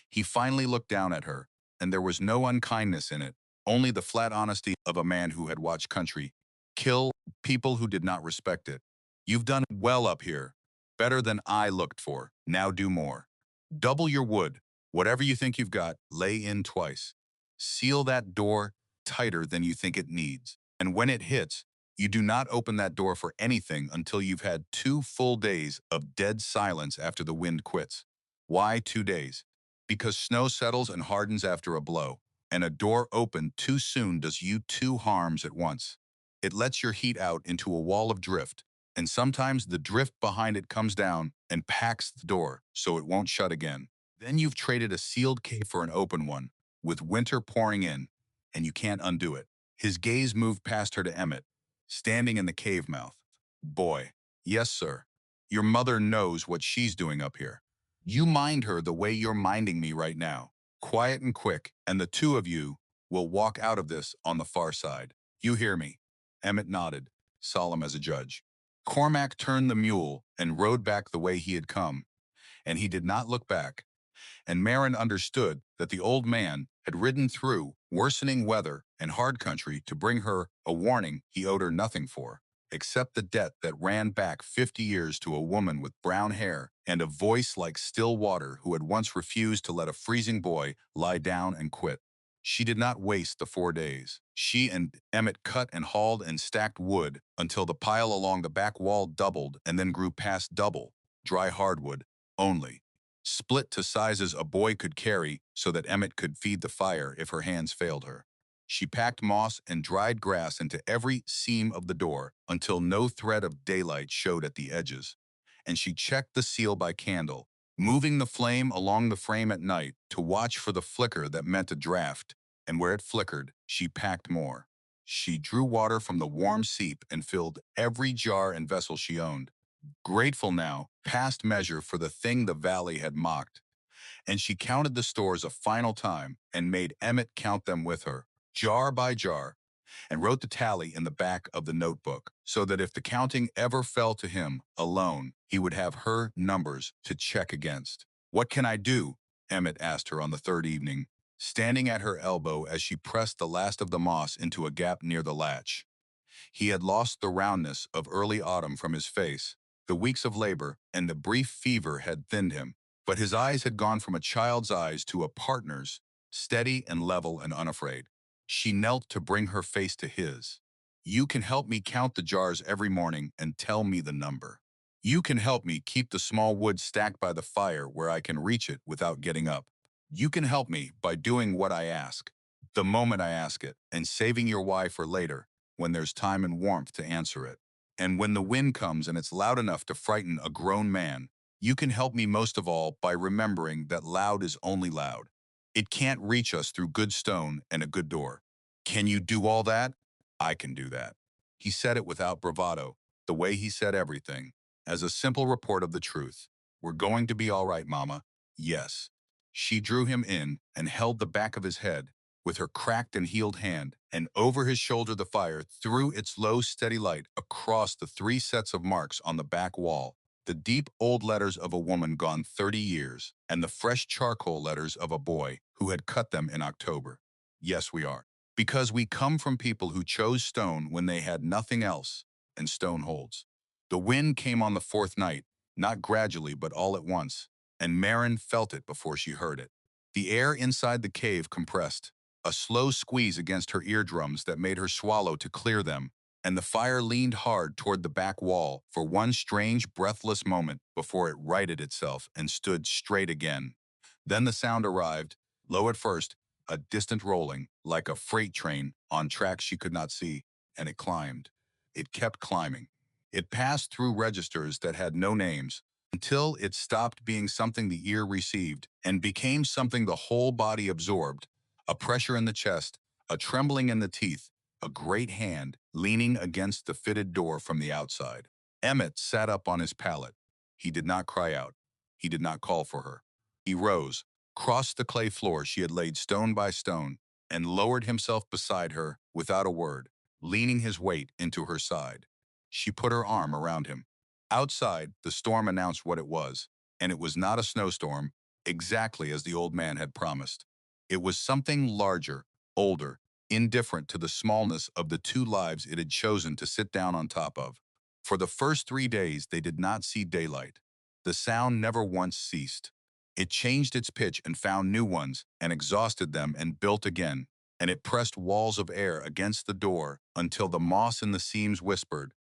He finally looked down at her, and there was no unkindness in it, only the flat honesty of a man who had watched country kill people who did not respect it. You've done well up here. Better than I looked for. Now do more. Double your wood. Whatever you think you've got, lay in twice. Seal that door tighter than you think it needs. And when it hits, you do not open that door for anything until you've had 2 full days of dead silence after the wind quits. Why 2 days? Because snow settles and hardens after a blow, and a door opened too soon does you 2 harms at once. It lets your heat out into a wall of drift, and sometimes the drift behind it comes down and packs the door so it won't shut again. Then you've traded a sealed cave for an open one, with winter pouring in, and you can't undo it. His gaze moved past her to Emmett, standing in the cave mouth. Boy, yes, sir. Your mother knows what she's doing up here. You mind her the way you're minding me right now. Quiet and quick, and the 2 of you will walk out of this on the far side. You hear me? Emmett nodded, solemn as a judge. Cormac turned the mule and rode back the way he had come, and he did not look back. And Marin understood that the old man had ridden through worsening weather and hard country to bring her a warning he owed her nothing for, except the debt that ran back 50 years to a woman with brown hair and a voice like still water who had once refused to let a freezing boy lie down and quit. She did not waste the 4 days. She and Emmett cut and hauled and stacked wood until the pile along the back wall doubled and then grew past double, dry hardwood only, split to sizes a boy could carry so that Emmett could feed the fire if her hands failed her. She packed moss and dried grass into every seam of the door until no thread of daylight showed at the edges, and she checked the seal by candle, moving the flame along the frame at night to watch for the flicker that meant a draft, and where it flickered, she packed more. She drew water from the warm seep and filled every jar and vessel she owned, grateful now, past measure for the thing the valley had mocked. And she counted the stores a final time and made Emmett count them with her, jar by jar, and wrote the tally in the back of the notebook, so that if the counting ever fell to him alone, he would have her numbers to check against. What can I do? Emmett asked her on the 3rd evening, standing at her elbow as she pressed the last of the moss into a gap near the latch. He had lost the roundness of early autumn from his face. The weeks of labor and the brief fever had thinned him, but his eyes had gone from a child's eyes to a partner's, steady and level and unafraid. She knelt to bring her face to his. You can help me count the jars every morning and tell me the number. You can help me keep the small wood stacked by the fire where I can reach it without getting up. You can help me by doing what I ask, the moment I ask it, and saving your why for later, when there's time and warmth to answer it. And when the wind comes and it's loud enough to frighten a grown man, you can help me most of all by remembering that loud is only loud. It can't reach us through good stone and a good door. Can you do all that? I can do that. He said it without bravado, the way he said everything, as a simple report of the truth. We're going to be all right, Mama. Yes. She drew him in and held the back of his head with her cracked and healed hand, and over his shoulder the fire threw its low, steady light across the 3 sets of marks on the back wall, the deep old letters of a woman gone 30 years, and the fresh charcoal letters of a boy who had cut them in October. Yes, we are. Because we come from people who chose stone when they had nothing else, and stone holds. The wind came on the 4th night, not gradually but all at once, and Marin felt it before she heard it. The air inside the cave compressed, a slow squeeze against her eardrums that made her swallow to clear them, and the fire leaned hard toward the back wall for one strange, breathless moment before it righted itself and stood straight again. Then the sound arrived, low at first, a distant rolling, like a freight train on tracks she could not see, and it climbed. It kept climbing. It passed through registers that had no names, until it stopped being something the ear received and became something the whole body absorbed, a pressure in the chest, a trembling in the teeth, a great hand leaning against the fitted door from the outside. Emmett sat up on his pallet. He did not cry out. He did not call for her. He rose, crossed the clay floor she had laid stone by stone, and lowered himself beside her without a word, leaning his weight into her side. She put her arm around him. Outside, the storm announced what it was, and it was not a snowstorm, exactly as the old man had promised. It was something larger, older, indifferent to the smallness of the two lives it had chosen to sit down on top of. For the first 3 days, they did not see daylight. The sound never once ceased. It changed its pitch and found new ones, and exhausted them and built again, and it pressed walls of air against the door until the moss in the seams whispered,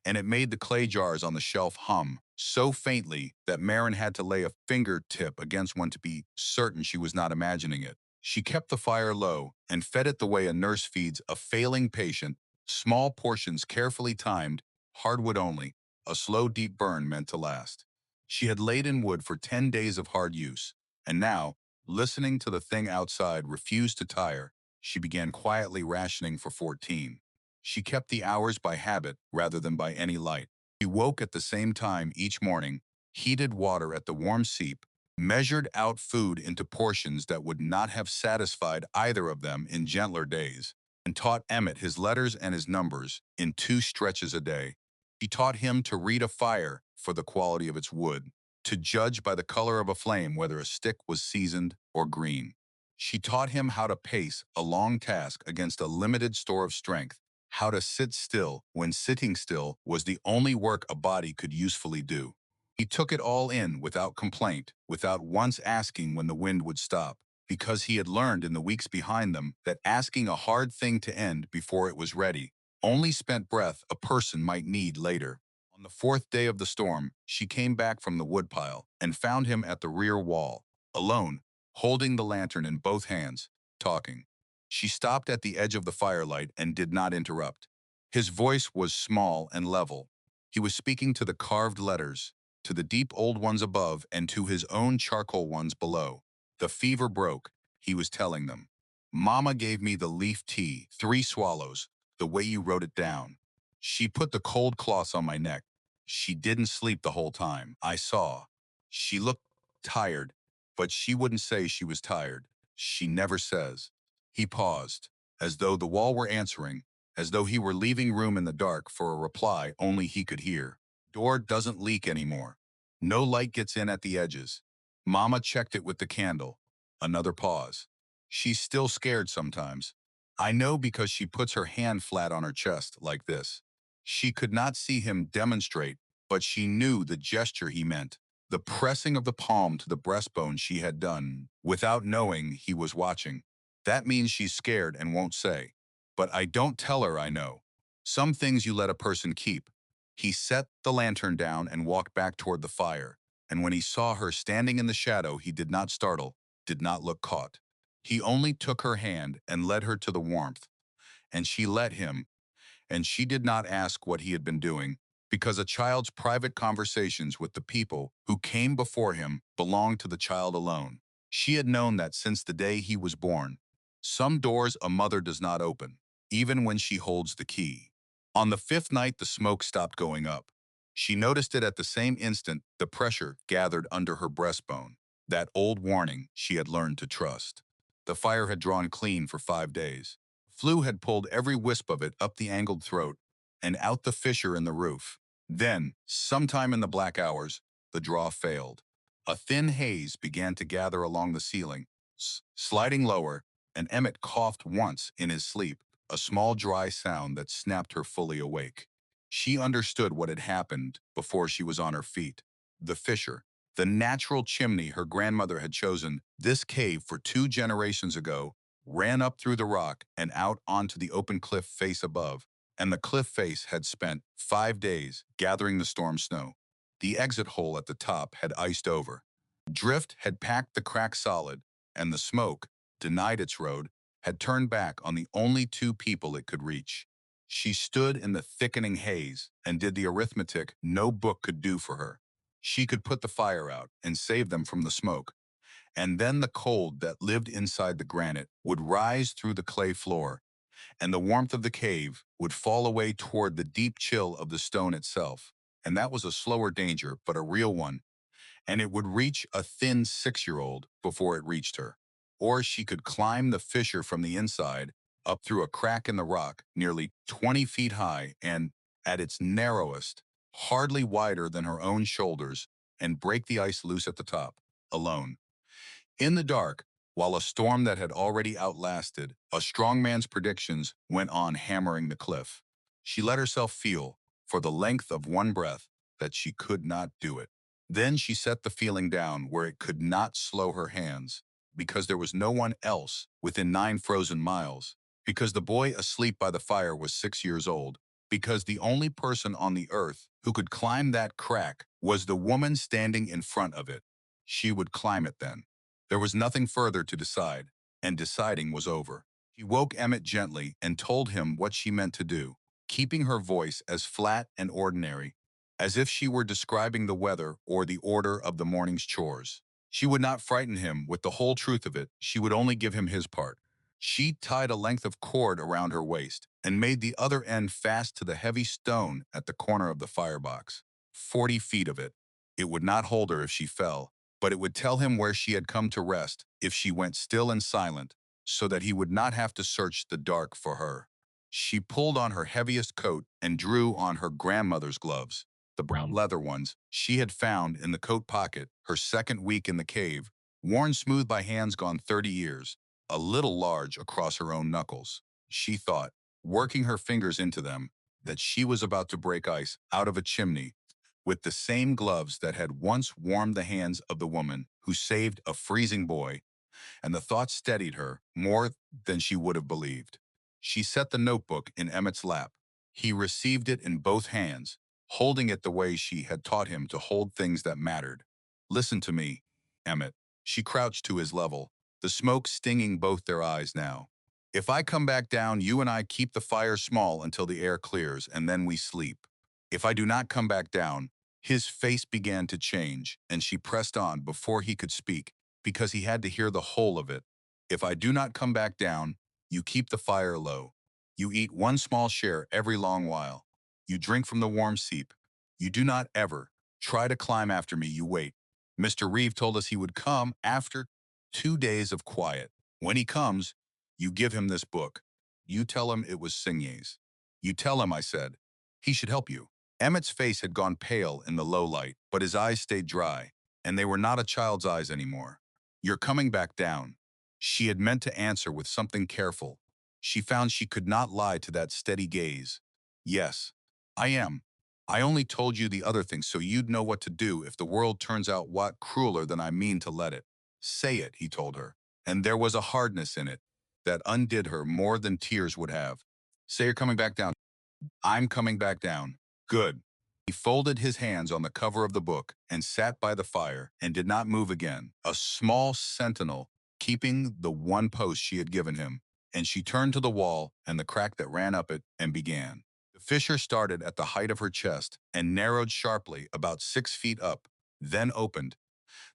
and it made the clay jars on the shelf hum so faintly that Marin had to lay a fingertip against one to be certain she was not imagining it. She kept the fire low and fed it the way a nurse feeds a failing patient, small portions carefully timed, hardwood only, a slow deep burn meant to last. She had laid in wood for 10 days of hard use, and now, listening to the thing outside refuse to tire, she began quietly rationing for 14. She kept the hours by habit rather than by any light. She woke at the same time each morning, heated water at the warm seep, measured out food into portions that would not have satisfied either of them in gentler days, and taught Emmett his letters and his numbers in 2 stretches a day. She taught him to read a fire for the quality of its wood, to judge by the color of a flame whether a stick was seasoned or green. She taught him how to pace a long task against a limited store of strength, how to sit still when sitting still was the only work a body could usefully do. He took it all in without complaint, without once asking when the wind would stop, because he had learned in the weeks behind them that asking a hard thing to end before it was ready only spent breath a person might need later. On the 4th day of the storm, she came back from the woodpile and found him at the rear wall, alone, holding the lantern in both hands, talking. She stopped at the edge of the firelight and did not interrupt. His voice was small and level. He was speaking to the carved letters, to the deep old ones above and to his own charcoal ones below. The fever broke, he was telling them. Mama gave me the leaf tea, 3 swallows, the way you wrote it down. She put the cold cloths on my neck. She didn't sleep the whole time, I saw. She looked tired, but she wouldn't say she was tired. She never says. He paused, as though the wall were answering, as though he were leaving room in the dark for a reply only he could hear. Door doesn't leak anymore. No light gets in at the edges. Mama checked it with the candle. Another pause. She's still scared sometimes. I know because she puts her hand flat on her chest like this. She could not see him demonstrate, but she knew the gesture he meant, the pressing of the palm to the breastbone she had done, without knowing he was watching. That means she's scared and won't say. But I don't tell her I know. Some things you let a person keep. He set the lantern down and walked back toward the fire, and when he saw her standing in the shadow, he did not startle, did not look caught. He only took her hand and led her to the warmth, and she let him, and she did not ask what he had been doing, because a child's private conversations with the people who came before him belonged to the child alone. She had known that since the day he was born. Some doors a mother does not open, even when she holds the key. On the 5th night, the smoke stopped going up. She noticed it at the same instant the pressure gathered under her breastbone, that old warning she had learned to trust. The fire had drawn clean for 5 days. Flu had pulled every wisp of it up the angled throat and out the fissure in the roof. Then, sometime in the black hours, the draw failed. A thin haze began to gather along the ceiling, sliding lower, and Emmett coughed once in his sleep, a small dry sound that snapped her fully awake. She understood what had happened before she was on her feet. The fissure, the natural chimney her grandmother had chosen this cave for 2 generations ago, ran up through the rock and out onto the open cliff face above, and the cliff face had spent 5 days gathering the storm snow. The exit hole at the top had iced over. Drift had packed the crack solid, and the smoke, denied its road, had turned back on the only two people it could reach. She stood in the thickening haze and did the arithmetic no book could do for her. She could put the fire out and save them from the smoke, and then the cold that lived inside the granite would rise through the clay floor, and the warmth of the cave would fall away toward the deep chill of the stone itself. And that was a slower danger, but a real one, and it would reach a thin 6-year-old before it reached her. Or she could climb the fissure from the inside, up through a crack in the rock, nearly 20 feet high and, at its narrowest, hardly wider than her own shoulders, and break the ice loose at the top, alone. In the dark, while a storm that had already outlasted a strong man's predictions went on hammering the cliff, she let herself feel, for the length of one breath, that she could not do it. Then she set the feeling down where it could not slow her hands, because there was no one else within 9 frozen miles, because the boy asleep by the fire was 6 years old, because the only person on the earth who could climb that crack was the woman standing in front of it. She would climb it then. There was nothing further to decide, and deciding was over. She woke Emmett gently and told him what she meant to do, keeping her voice as flat and ordinary as if she were describing the weather or the order of the morning's chores. She would not frighten him with the whole truth of it, she would only give him his part. She tied a length of cord around her waist and made the other end fast to the heavy stone at the corner of the firebox. 40 feet of it. It would not hold her if she fell, but it would tell him where she had come to rest if she went still and silent, so that he would not have to search the dark for her. She pulled on her heaviest coat and drew on her grandmother's gloves, the brown leather ones she had found in the coat pocket her second week in the cave, worn smooth by hands gone 30 years, a little large across her own knuckles. She thought, working her fingers into them, that she was about to break ice out of a chimney with the same gloves that had once warmed the hands of the woman who saved a freezing boy, and the thought steadied her more than she would have believed. She set the notebook in Emmett's lap. He received it in both hands, holding it the way she had taught him to hold things that mattered. Listen to me, Emmett. She crouched to his level, the smoke stinging both their eyes now. If I come back down, you and I keep the fire small until the air clears, and then we sleep. If I do not come back down, his face began to change, and she pressed on before he could speak, because he had to hear the whole of it. If I do not come back down, you keep the fire low. You eat one small share every long while. You drink from the warm seep. You do not ever try to climb after me, you wait. Mr. Reeve told us he would come after 2 days of quiet. When he comes, you give him this book. You tell him it was Singer's. You tell him, I said, he should help you. Emmett's face had gone pale in the low light, but his eyes stayed dry, and they were not a child's eyes anymore. You're coming back down. She had meant to answer with something careful. She found she could not lie to that steady gaze. Yes, I am. I only told you the other thing so you'd know what to do if the world turns out what crueler than I mean to let it. Say it, he told her, and there was a hardness in it that undid her more than tears would have. Say you're coming back down. I'm coming back down. Good. He folded his hands on the cover of the book and sat by the fire and did not move again, a small sentinel keeping the one post she had given him, and she turned to the wall and the crack that ran up it and began. The fissure started at the height of her chest and narrowed sharply about 6 feet up, then opened,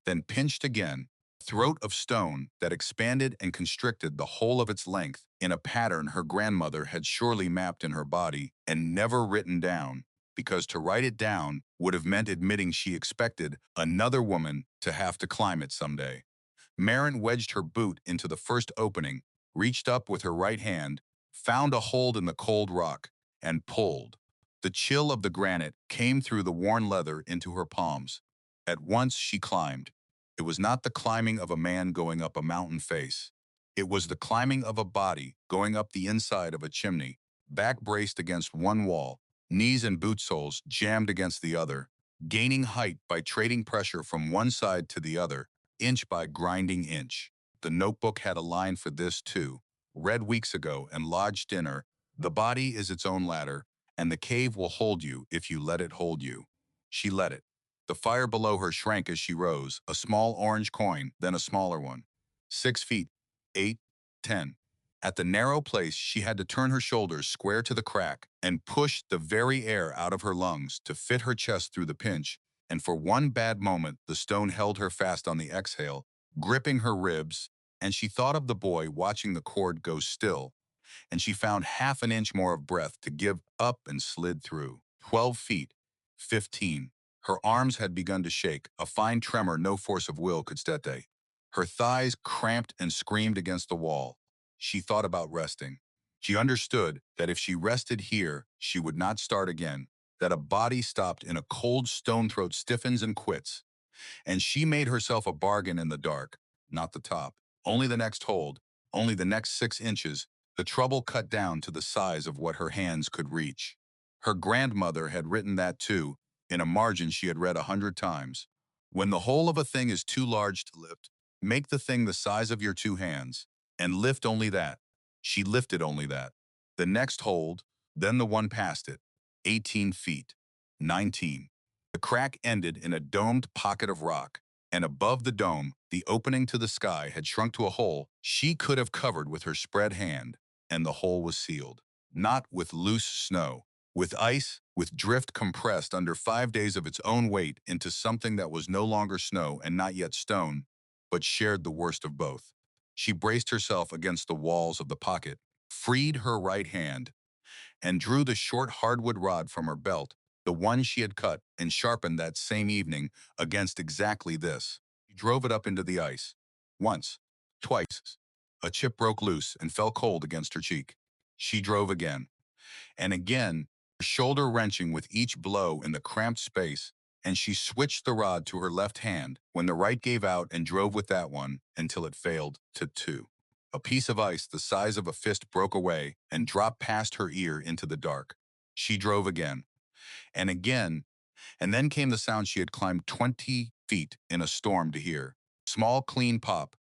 then pinched again, throat of stone that expanded and constricted the whole of its length in a pattern her grandmother had surely mapped in her body and never written down, because to write it down would have meant admitting she expected another woman to have to climb it someday. Marin wedged her boot into the first opening, reached up with her right hand, found a hold in the cold rock, and pulled. The chill of the granite came through the worn leather into her palms. At once she climbed. It was not the climbing of a man going up a mountain face. It was the climbing of a body going up the inside of a chimney, back braced against one wall, knees and boot soles jammed against the other, gaining height by trading pressure from one side to the other, inch by grinding inch. The notebook had a line for this too, read weeks ago and lodged in her. The body is its own ladder, and the cave will hold you if you let it hold you. She let it. The fire below her shrank as she rose, a small orange coin, then a smaller one. 6 feet, 8, 10. At the narrow place, she had to turn her shoulders square to the crack and push the very air out of her lungs to fit her chest through the pinch, and for one bad moment the stone held her fast on the exhale, gripping her ribs, and she thought of the boy watching the cord go still, and she found half an inch more of breath to give up and slid through. 12 feet, 15. Her arms had begun to shake, a fine tremor no force of will could steady. Her thighs cramped and screamed against the wall. She thought about resting. She understood that if she rested here, she would not start again, that a body stopped in a cold stone throat stiffens and quits. And she made herself a bargain in the dark, not the top. Only the next hold, only the next 6 inches, the trouble cut down to the size of what her hands could reach. Her grandmother had written that too, in a margin she had read 100 times. When the whole of a thing is too large to lift, make the thing the size of your 2 hands, and lift only that. She lifted only that. The next hold, then the one past it. 18 feet. 19. The crack ended in a domed pocket of rock, and above the dome, the opening to the sky had shrunk to a hole she could have covered with her spread hand, and the hole was sealed. Not with loose snow, with ice, with drift compressed under 5 days of its own weight into something that was no longer snow and not yet stone, but shared the worst of both. She braced herself against the walls of the pocket, freed her right hand, and drew the short hardwood rod from her belt, the one she had cut and sharpened that same evening against exactly this. She drove it up into the ice. Once, twice. A chip broke loose and fell cold against her cheek. She drove again, and again, her shoulder wrenching with each blow in the cramped space, and she switched the rod to her left hand when the right gave out and drove with that one until it failed to two. A piece of ice the size of a fist broke away and dropped past her ear into the dark. She drove again, and again, and then came the sound she had climbed 20 feet in a storm to hear. Small, clean pop,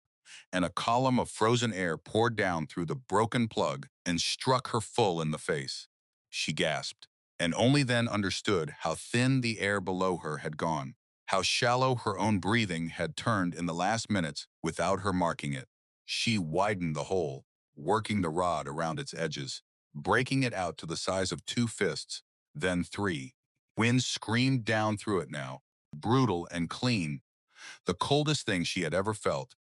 and a column of frozen air poured down through the broken plug and struck her full in the face. She gasped, and only then understood how thin the air below her had gone, how shallow her own breathing had turned in the last minutes without her marking it. She widened the hole, working the rod around its edges, breaking it out to the size of 2 fists, then 3. Wind screamed down through it now, brutal and clean, the coldest thing she had ever felt,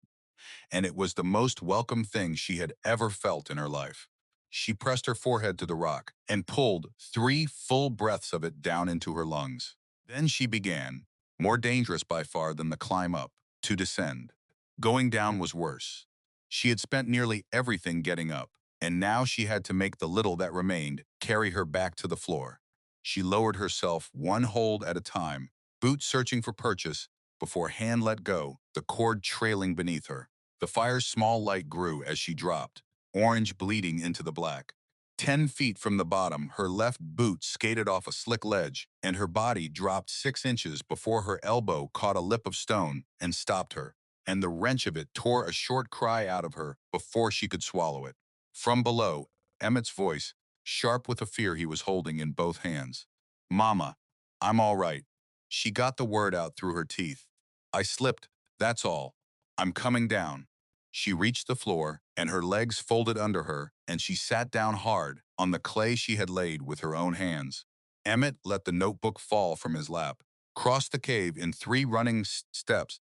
and it was the most welcome thing she had ever felt in her life. She pressed her forehead to the rock and pulled 3 full breaths of it down into her lungs. Then she began, more dangerous by far than the climb up, to descend. Going down was worse. She had spent nearly everything getting up, and now she had to make the little that remained carry her back to the floor. She lowered herself one hold at a time, boot searching for purchase, before hand let go, the cord trailing beneath her. The fire's small light grew as she dropped, orange bleeding into the black. 10 feet from the bottom, her left boot skated off a slick ledge, and her body dropped 6 inches before her elbow caught a lip of stone and stopped her, and the wrench of it tore a short cry out of her before she could swallow it. From below, Emmett's voice, sharp with the fear he was holding in both hands. "Mama, I'm all right." She got the word out through her teeth. "I slipped, that's all. I'm coming down." She reached the floor, and her legs folded under her, and she sat down hard on the clay she had laid with her own hands. Emmett let the notebook fall from his lap, crossed the cave in 3 running steps,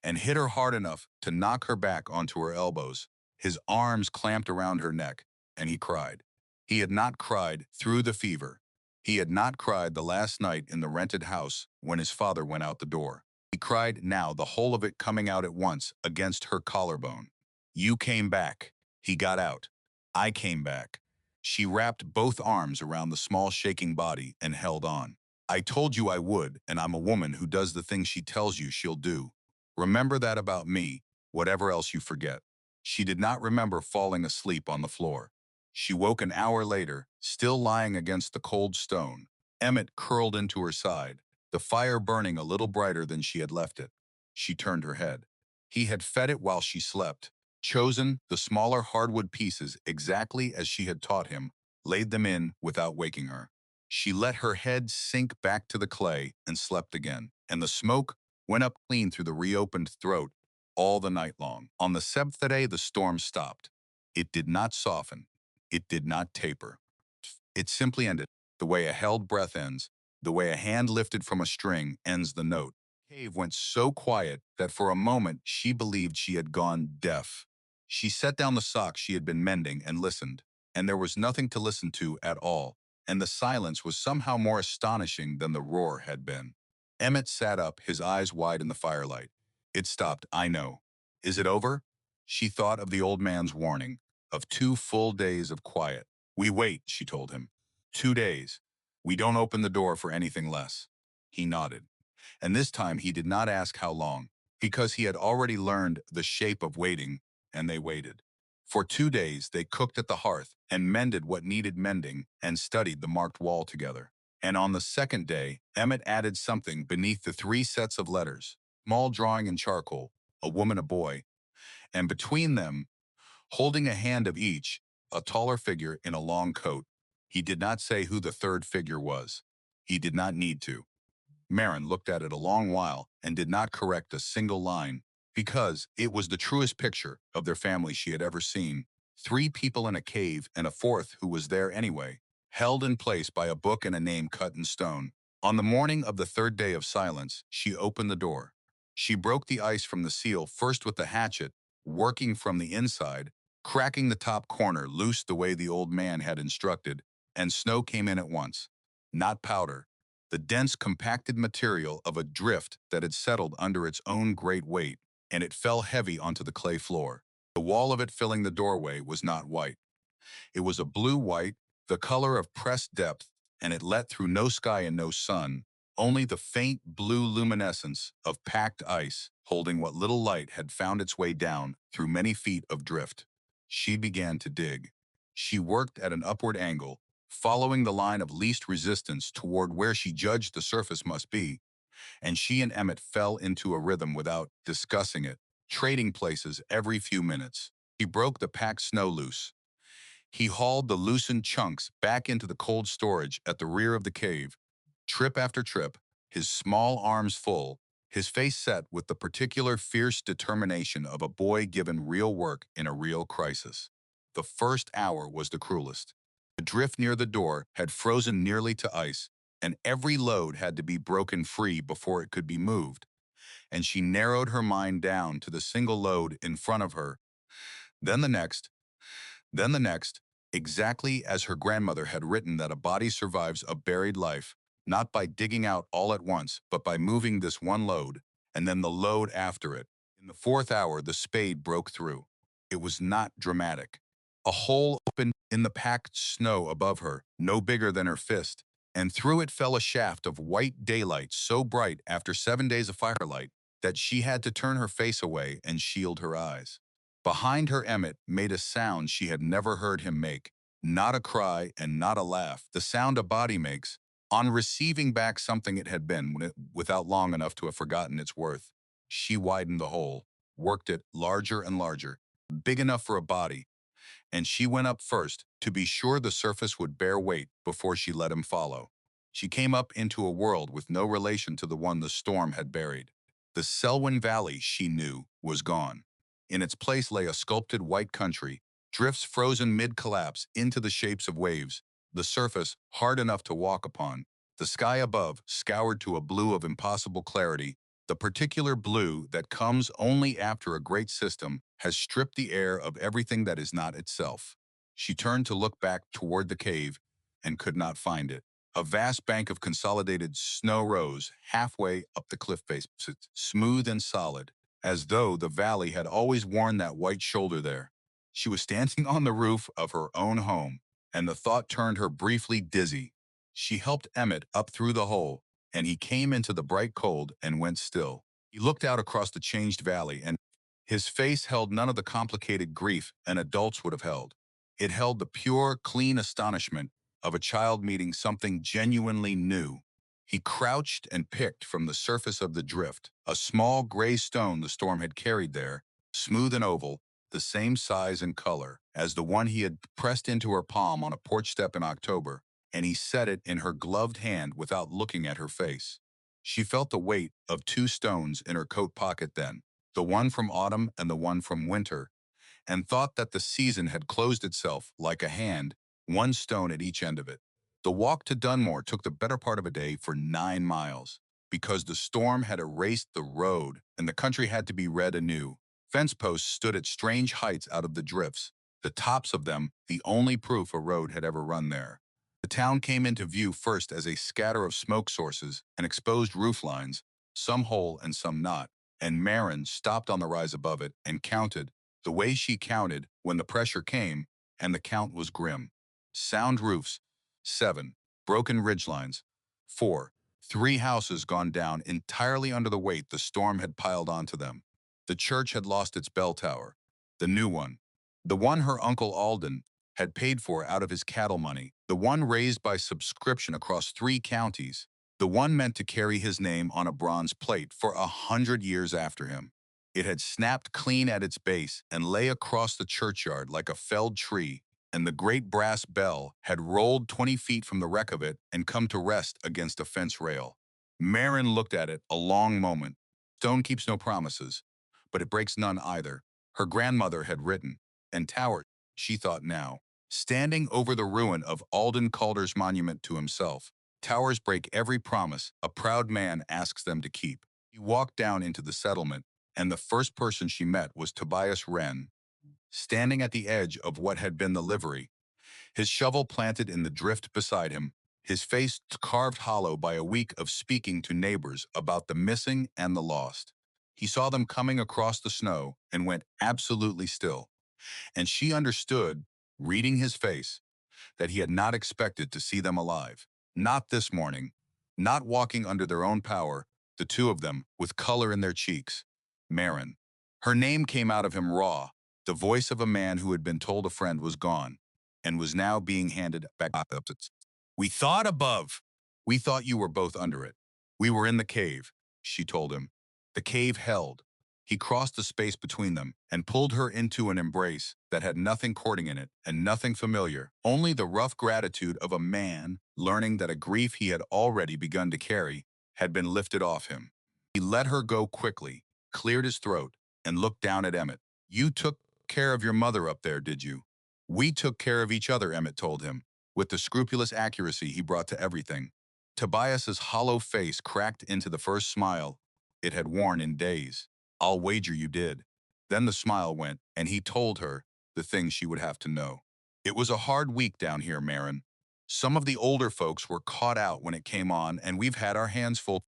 and hit her hard enough to knock her back onto her elbows. His arms clamped around her neck, and he cried. He had not cried through the fever. He had not cried the last night in the rented house when his father went out the door. He cried now, the whole of it coming out at once against her collarbone. "You came back." He got out. "I came back." She wrapped both arms around the small shaking body and held on. "I told you I would, and I'm a woman who does the things she tells you she'll do. Remember that about me, whatever else you forget." She did not remember falling asleep on the floor. She woke an hour later, still lying against the cold stone. Emmett curled into her side, the fire burning a little brighter than she had left it. She turned her head. He had fed it while she slept, chosen the smaller hardwood pieces exactly as she had taught him, laid them in without waking her. She let her head sink back to the clay and slept again. and the smoke went up clean through the reopened throat all the night long. On the seventh day, the storm stopped. It did not soften. It did not taper. It simply ended, the way a held breath ends, the way a hand lifted from a string ends the note. The cave went so quiet that for a moment she believed she had gone deaf. She set down the socks she had been mending and listened, and there was nothing to listen to at all, and the silence was somehow more astonishing than the roar had been. Emmett sat up, his eyes wide in the firelight. It stopped, I know. Is it over? She thought of the old man's warning, of 2 full days of quiet. We wait, she told him. 2 days. We don't open the door for anything less. He nodded. And this time he did not ask how long, because he had already learned the shape of waiting, and they waited. For 2 days they cooked at the hearth and mended what needed mending and studied the marked wall together. And on the second day, Emmett added something beneath the 3 sets of letters, small drawing in charcoal, a woman, a boy, and between them, holding a hand of each, a taller figure in a long coat. He did not say who the third figure was. He did not need to. Marin looked at it a long while and did not correct a single line, because it was the truest picture of their family she had ever seen. 3 people in a cave and a fourth who was there anyway, held in place by a book and a name cut in stone. On the morning of the third day of silence, she opened the door. She broke the ice from the seal first with the hatchet, working from the inside, cracking the top corner loose the way the old man had instructed, and snow came in at once. Not powder, the dense compacted material of a drift that had settled under its own great weight, and it fell heavy onto the clay floor. The wall of it filling the doorway was not white. It was a blue-white, the color of pressed depth, and it let through no sky and no sun, only the faint blue luminescence of packed ice holding what little light had found its way down through many feet of drift. She began to dig. She worked at an upward angle, following the line of least resistance toward where she judged the surface must be, and she and Emmett fell into a rhythm without discussing it, trading places every few minutes. He broke the packed snow loose. He hauled the loosened chunks back into the cold storage at the rear of the cave, trip after trip, his small arms full, his face set with the particular fierce determination of a boy given real work in a real crisis. The first hour was the cruelest. The drift near the door had frozen nearly to ice, and every load had to be broken free before it could be moved, and she narrowed her mind down to the single load in front of her, then the next, then the next, exactly as her grandmother had written that a body survives a buried life, not by digging out all at once, but by moving this one load, and then the load after it. In the fourth hour, the spade broke through. It was not dramatic. A hole opened in the packed snow above her, no bigger than her fist, and through it fell a shaft of white daylight so bright after 7 days of firelight that she had to turn her face away and shield her eyes. Behind her, Emmett made a sound she had never heard him make, not a cry and not a laugh, the sound a body makes on receiving back something it had been without long enough to have forgotten its worth. She widened the hole, worked it larger and larger, big enough for a body, and she went up first to be sure the surface would bear weight before she let him follow. She came up into a world with no relation to the one the storm had buried. The Selwyn Valley, she knew, was gone. In its place lay a sculpted white country, drifts frozen mid-collapse into the shapes of waves, the surface hard enough to walk upon, the sky above scoured to a blue of impossible clarity, the particular blue that comes only after a great system has stripped the air of everything that is not itself. She turned to look back toward the cave and could not find it. A vast bank of consolidated snow rose halfway up the cliff face, smooth and solid, as though the valley had always worn that white shoulder there. She was standing on the roof of her own home, and the thought turned her briefly dizzy. She helped Emmett up through the hole, and he came into the bright cold and went still. He looked out across the changed valley, and his face held none of the complicated grief an adult's would have held. It held the pure, clean astonishment of a child meeting something genuinely new. He crouched and picked from the surface of the drift a small gray stone the storm had carried there, smooth and oval, the same size and color as the one he had pressed into her palm on a porch step in October, and he set it in her gloved hand without looking at her face. She felt the weight of two stones in her coat pocket then, the one from autumn and the one from winter, and thought that the season had closed itself like a hand, one stone at each end of it. The walk to Dunmore took the better part of a day for 9 miles, because the storm had erased the road and the country had to be read anew. Fence posts stood at strange heights out of the drifts, the tops of them the only proof a road had ever run there. The town came into view first as a scatter of smoke sources and exposed roof lines, some whole and some not, and Marin stopped on the rise above it and counted, the way she counted when the pressure came, and the count was grim. Sound roofs, 7. Broken ridgelines, 4. 3 houses gone down entirely under the weight the storm had piled onto them. The church had lost its bell tower. The new one, the one her Uncle Alden had paid for out of his cattle money, the one raised by subscription across 3 counties, the one meant to carry his name on a bronze plate for 100 years after him. It had snapped clean at its base and lay across the churchyard like a felled tree, and the great brass bell had rolled 20 feet from the wreck of it and come to rest against a fence rail. Marin looked at it a long moment. Stone keeps no promises, but it breaks none either. Her grandmother had written, and Tower, she thought now, standing over the ruin of Alden Calder's monument to himself. Towers break every promise a proud man asks them to keep. He walked down into the settlement, and the first person she met was Tobias Wren, standing at the edge of what had been the livery, his shovel planted in the drift beside him, his face carved hollow by a week of speaking to neighbors about the missing and the lost. He saw them coming across the snow and went absolutely still, and she understood, reading his face, that he had not expected to see them alive. Not this morning, not walking under their own power, the two of them, with color in their cheeks. Marin. Her name came out of him raw, the voice of a man who had been told a friend was gone, and was now being handed back up. We thought above. We thought you were both under it. We were in the cave, she told him. The cave held. He crossed the space between them and pulled her into an embrace that had nothing courting in it and nothing familiar, only the rough gratitude of a man learning that a grief he had already begun to carry had been lifted off him. He let her go quickly, cleared his throat, and looked down at Emmett. You took care of your mother up there, did you? We took care of each other, Emmett told him, with the scrupulous accuracy he brought to everything. Tobias's hollow face cracked into the first smile it had worn in days. I'll wager you did. Then the smile went, and he told her the things she would have to know. It was a hard week down here, Marin. Some of the older folks were caught out when it came on, and we've had our hands full.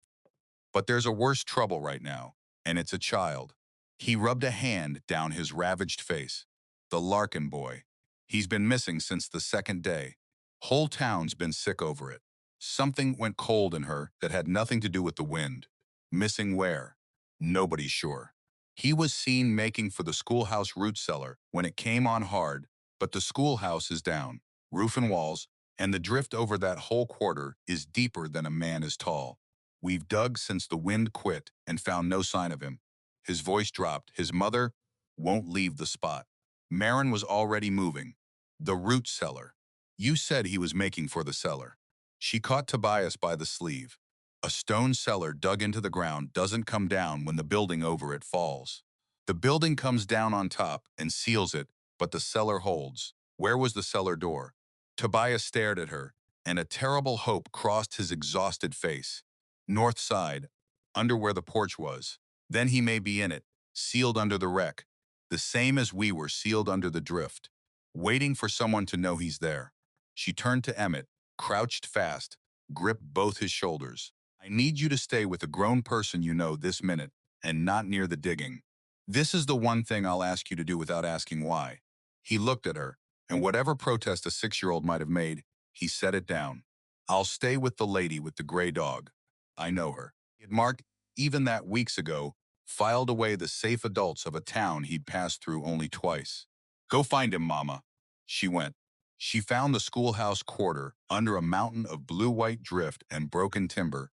But there's a worse trouble right now, and it's a child. He rubbed a hand down his ravaged face. The Larkin boy. He's been missing since the second day. Whole town's been sick over it. Something went cold in her that had nothing to do with the wind. Missing where? Nobody's sure. He was seen making for the schoolhouse root cellar when it came on hard, but the schoolhouse is down, roof and walls, and the drift over that whole quarter is deeper than a man is tall. We've dug since the wind quit and found no sign of him. His voice dropped. His mother won't leave the spot. Marin was already moving. The root cellar. You said he was making for the cellar. She caught Tobias by the sleeve. A stone cellar dug into the ground doesn't come down when the building over it falls. The building comes down on top and seals it, but the cellar holds. Where was the cellar door? Tobias stared at her, and a terrible hope crossed his exhausted face. North side, under where the porch was. Then he may be in it, sealed under the wreck, the same as we were sealed under the drift, waiting for someone to know he's there. She turned to Emmett, crouched fast, gripped both his shoulders. I need you to stay with a grown person you know this minute, and not near the digging. This is the one thing I'll ask you to do without asking why. He looked at her, and whatever protest a 6-year-old might have made, he set it down. I'll stay with the lady with the gray dog. I know her. He had marked, even that weeks ago, filed away the safe adults of a town he'd passed through only twice. Go find him, Mama. She went. She found the schoolhouse quarter under a mountain of blue-white drift and broken timber,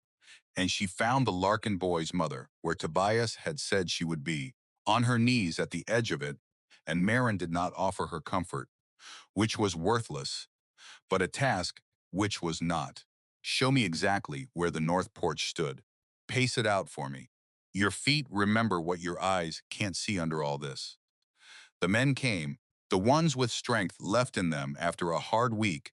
and she found the Larkin boy's mother, where Tobias had said she would be, on her knees at the edge of it, and Marin did not offer her comfort, which was worthless, but a task which was not. Show me exactly where the north porch stood. Pace it out for me. Your feet remember what your eyes can't see under all this. The men came, the ones with strength left in them after a hard week,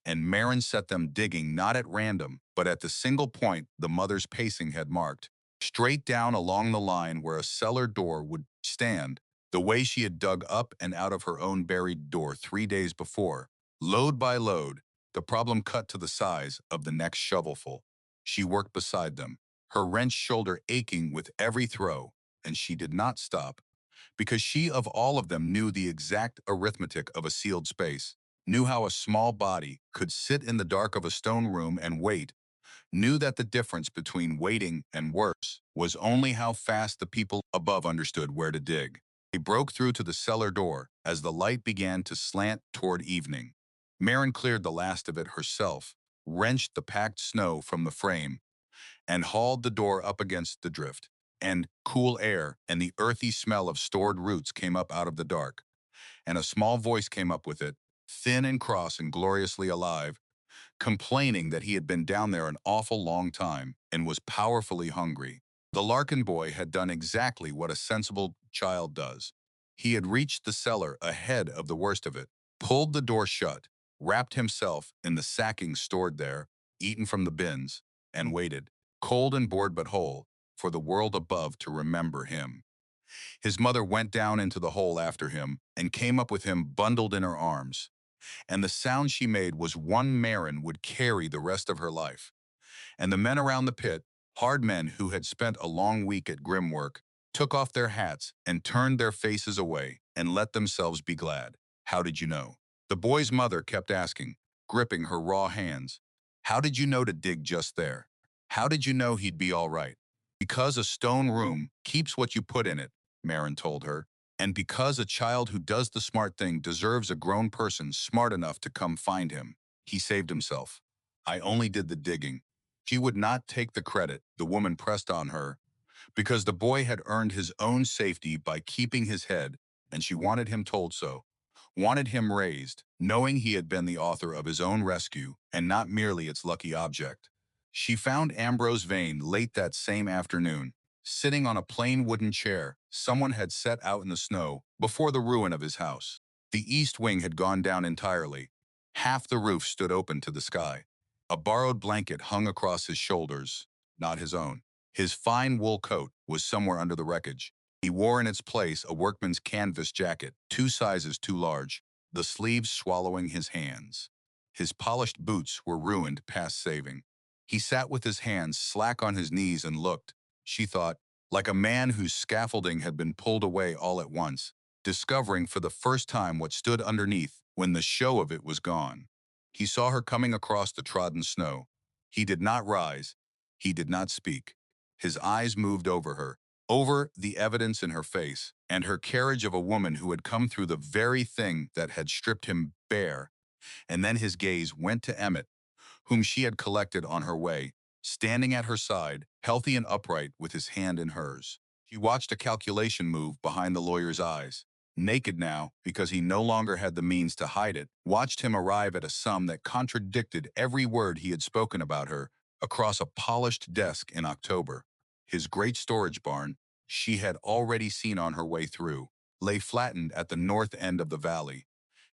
and Marin set them digging not at random, but at the single point the mother's pacing had marked, straight down along the line where a cellar door would stand, the way she had dug up and out of her own buried door 3 days before. Load by load, the problem cut to the size of the next shovelful. She worked beside them, her wrenched shoulder aching with every throw, and she did not stop because she of all of them knew the exact arithmetic of a sealed space, knew how a small body could sit in the dark of a stone room and wait, knew that the difference between waiting and worse was only how fast the people above understood where to dig. They broke through to the cellar door as the light began to slant toward evening. Marin cleared the last of it herself, wrenched the packed snow from the frame, and hauled the door up against the drift. And cool air and the earthy smell of stored roots came up out of the dark, and a small voice came up with it, thin and cross and gloriously alive, complaining that he had been down there an awful long time and was powerfully hungry. The Larkin boy had done exactly what a sensible child does. He had reached the cellar ahead of the worst of it, pulled the door shut, wrapped himself in the sacking stored there, eaten from the bins, and waited, cold and bored but whole, for the world above to remember him. His mother went down into the hole after him and came up with him bundled in her arms, and the sound she made was one Marin would carry the rest of her life. And the men around the pit, hard men who had spent a long week at grim work, took off their hats and turned their faces away and let themselves be glad. How did you know? The boy's mother kept asking, gripping her raw hands. How did you know to dig just there? How did you know he'd be all right? Because a stone room keeps what you put in it, Marin told her, and because a child who does the smart thing deserves a grown person smart enough to come find him. He saved himself. I only did the digging. She would not take the credit, the woman pressed on her, because the boy had earned his own safety by keeping his head, and she wanted him told so, wanted him raised, knowing he had been the author of his own rescue and not merely its lucky object. She found Ambrose Vane late that same afternoon, sitting on a plain wooden chair someone had set out in the snow before the ruin of his house. The east wing had gone down entirely. Half the roof stood open to the sky. A borrowed blanket hung across his shoulders, not his own. His fine wool coat was somewhere under the wreckage. He wore in its place a workman's canvas jacket, 2 sizes too large, the sleeves swallowing his hands. His polished boots were ruined past saving. He sat with his hands slack on his knees and looked, she thought, like a man whose scaffolding had been pulled away all at once, discovering for the first time what stood underneath when the show of it was gone. He saw her coming across the trodden snow. He did not rise. He did not speak. His eyes moved over her, over the evidence in her face, and her carriage of a woman who had come through the very thing that had stripped him bare. And then his gaze went to Emmett, whom she had collected on her way, standing at her side, healthy and upright with his hand in hers. She watched a calculation move behind the lawyer's eyes. Naked now, because he no longer had the means to hide it, watched him arrive at a sum that contradicted every word he had spoken about her across a polished desk in October. His great storage barn, she had already seen on her way through, lay flattened at the north end of the valley,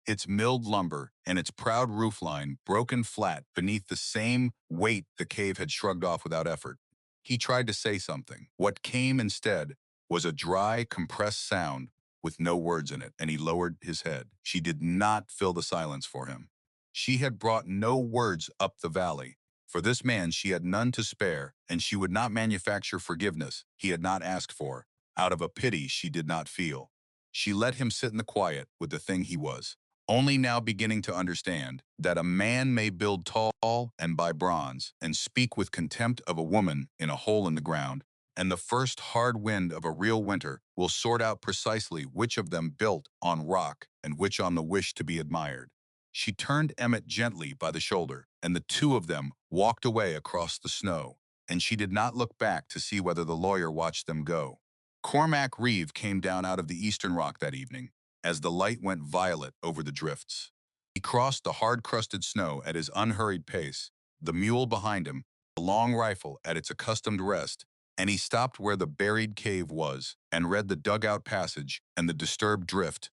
its milled lumber and its proud roofline broken flat beneath the same weight the cave had shrugged off without effort. He tried to say something. What came instead was a dry, compressed sound with no words in it, and he lowered his head. She did not fill the silence for him. She had brought no words up the valley. For this man she had none to spare, and she would not manufacture forgiveness he had not asked for, out of a pity she did not feel. She let him sit in the quiet with the thing he was, only now beginning to understand that a man may build tall and buy bronze and speak with contempt of a woman in a hole in the ground, and the first hard wind of a real winter will sort out precisely which of them built on rock and which on the wish to be admired. She turned Emmett gently by the shoulder, and the two of them walked away across the snow, and she did not look back to see whether the lawyer watched them go. Cormac Reeve came down out of the eastern rock that evening, as the light went violet over the drifts. He crossed the hard-crusted snow at his unhurried pace, the mule behind him, a long rifle at its accustomed rest, and he stopped where the buried cave was and read the dugout passage and the disturbed drift,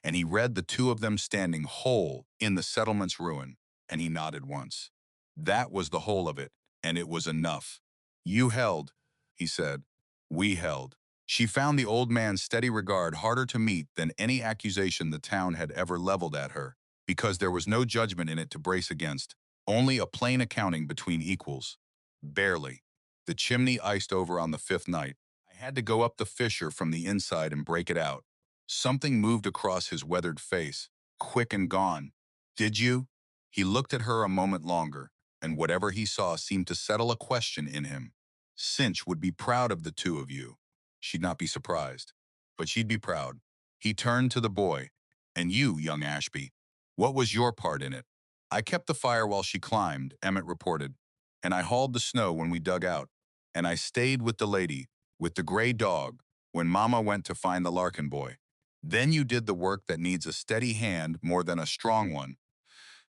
and he read the two of them standing whole in the settlement's ruin, and he nodded once. That was the whole of it, and it was enough. You held, he said. We held. She found the old man's steady regard harder to meet than any accusation the town had ever leveled at her, because there was no judgment in it to brace against, only a plain accounting between equals. Barely. The chimney iced over on the fifth night. I had to go up the fissure from the inside and break it out. Something moved across his weathered face, quick and gone. Did you? He looked at her a moment longer, and whatever he saw seemed to settle a question in him. Cinch would be proud of the two of you. She'd not be surprised, but she'd be proud. He turned to the boy. And you, young Ashby, what was your part in it? I kept the fire while she climbed, Emmett reported, and I hauled the snow when we dug out, and I stayed with the lady, with the gray dog, when Mama went to find the Larkin boy. Then you did the work that needs a steady hand more than a strong one.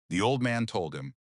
The old man told him,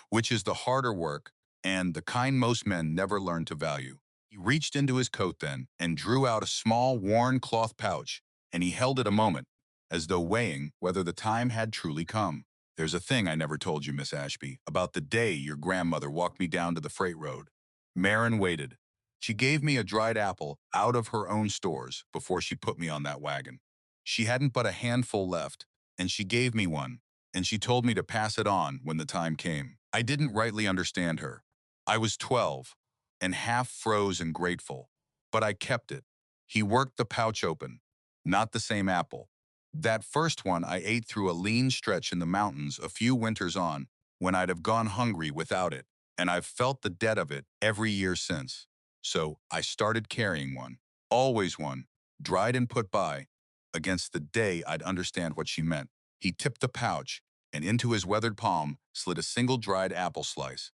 which is the harder work and the kind most men never learn to value. He reached into his coat then and drew out a small worn cloth pouch, and he held it a moment, as though weighing whether the time had truly come. There's a thing I never told you, Miss Ashby, about the day your grandmother walked me down to the freight road. Marin waited. She gave me a dried apple out of her own stores before she put me on that wagon. She hadn't but a handful left, and she gave me one, and she told me to pass it on when the time came. I didn't rightly understand her. I was 12, and half froze and grateful, but I kept it. He worked the pouch open. Not the same apple. That first one I ate through a lean stretch in the mountains a few winters on, when I'd have gone hungry without it, and I've felt the debt of it every year since. So I started carrying one, always one, dried and put by, against the day I'd understand what she meant. He tipped the pouch, and into his weathered palm slid a single dried apple slice,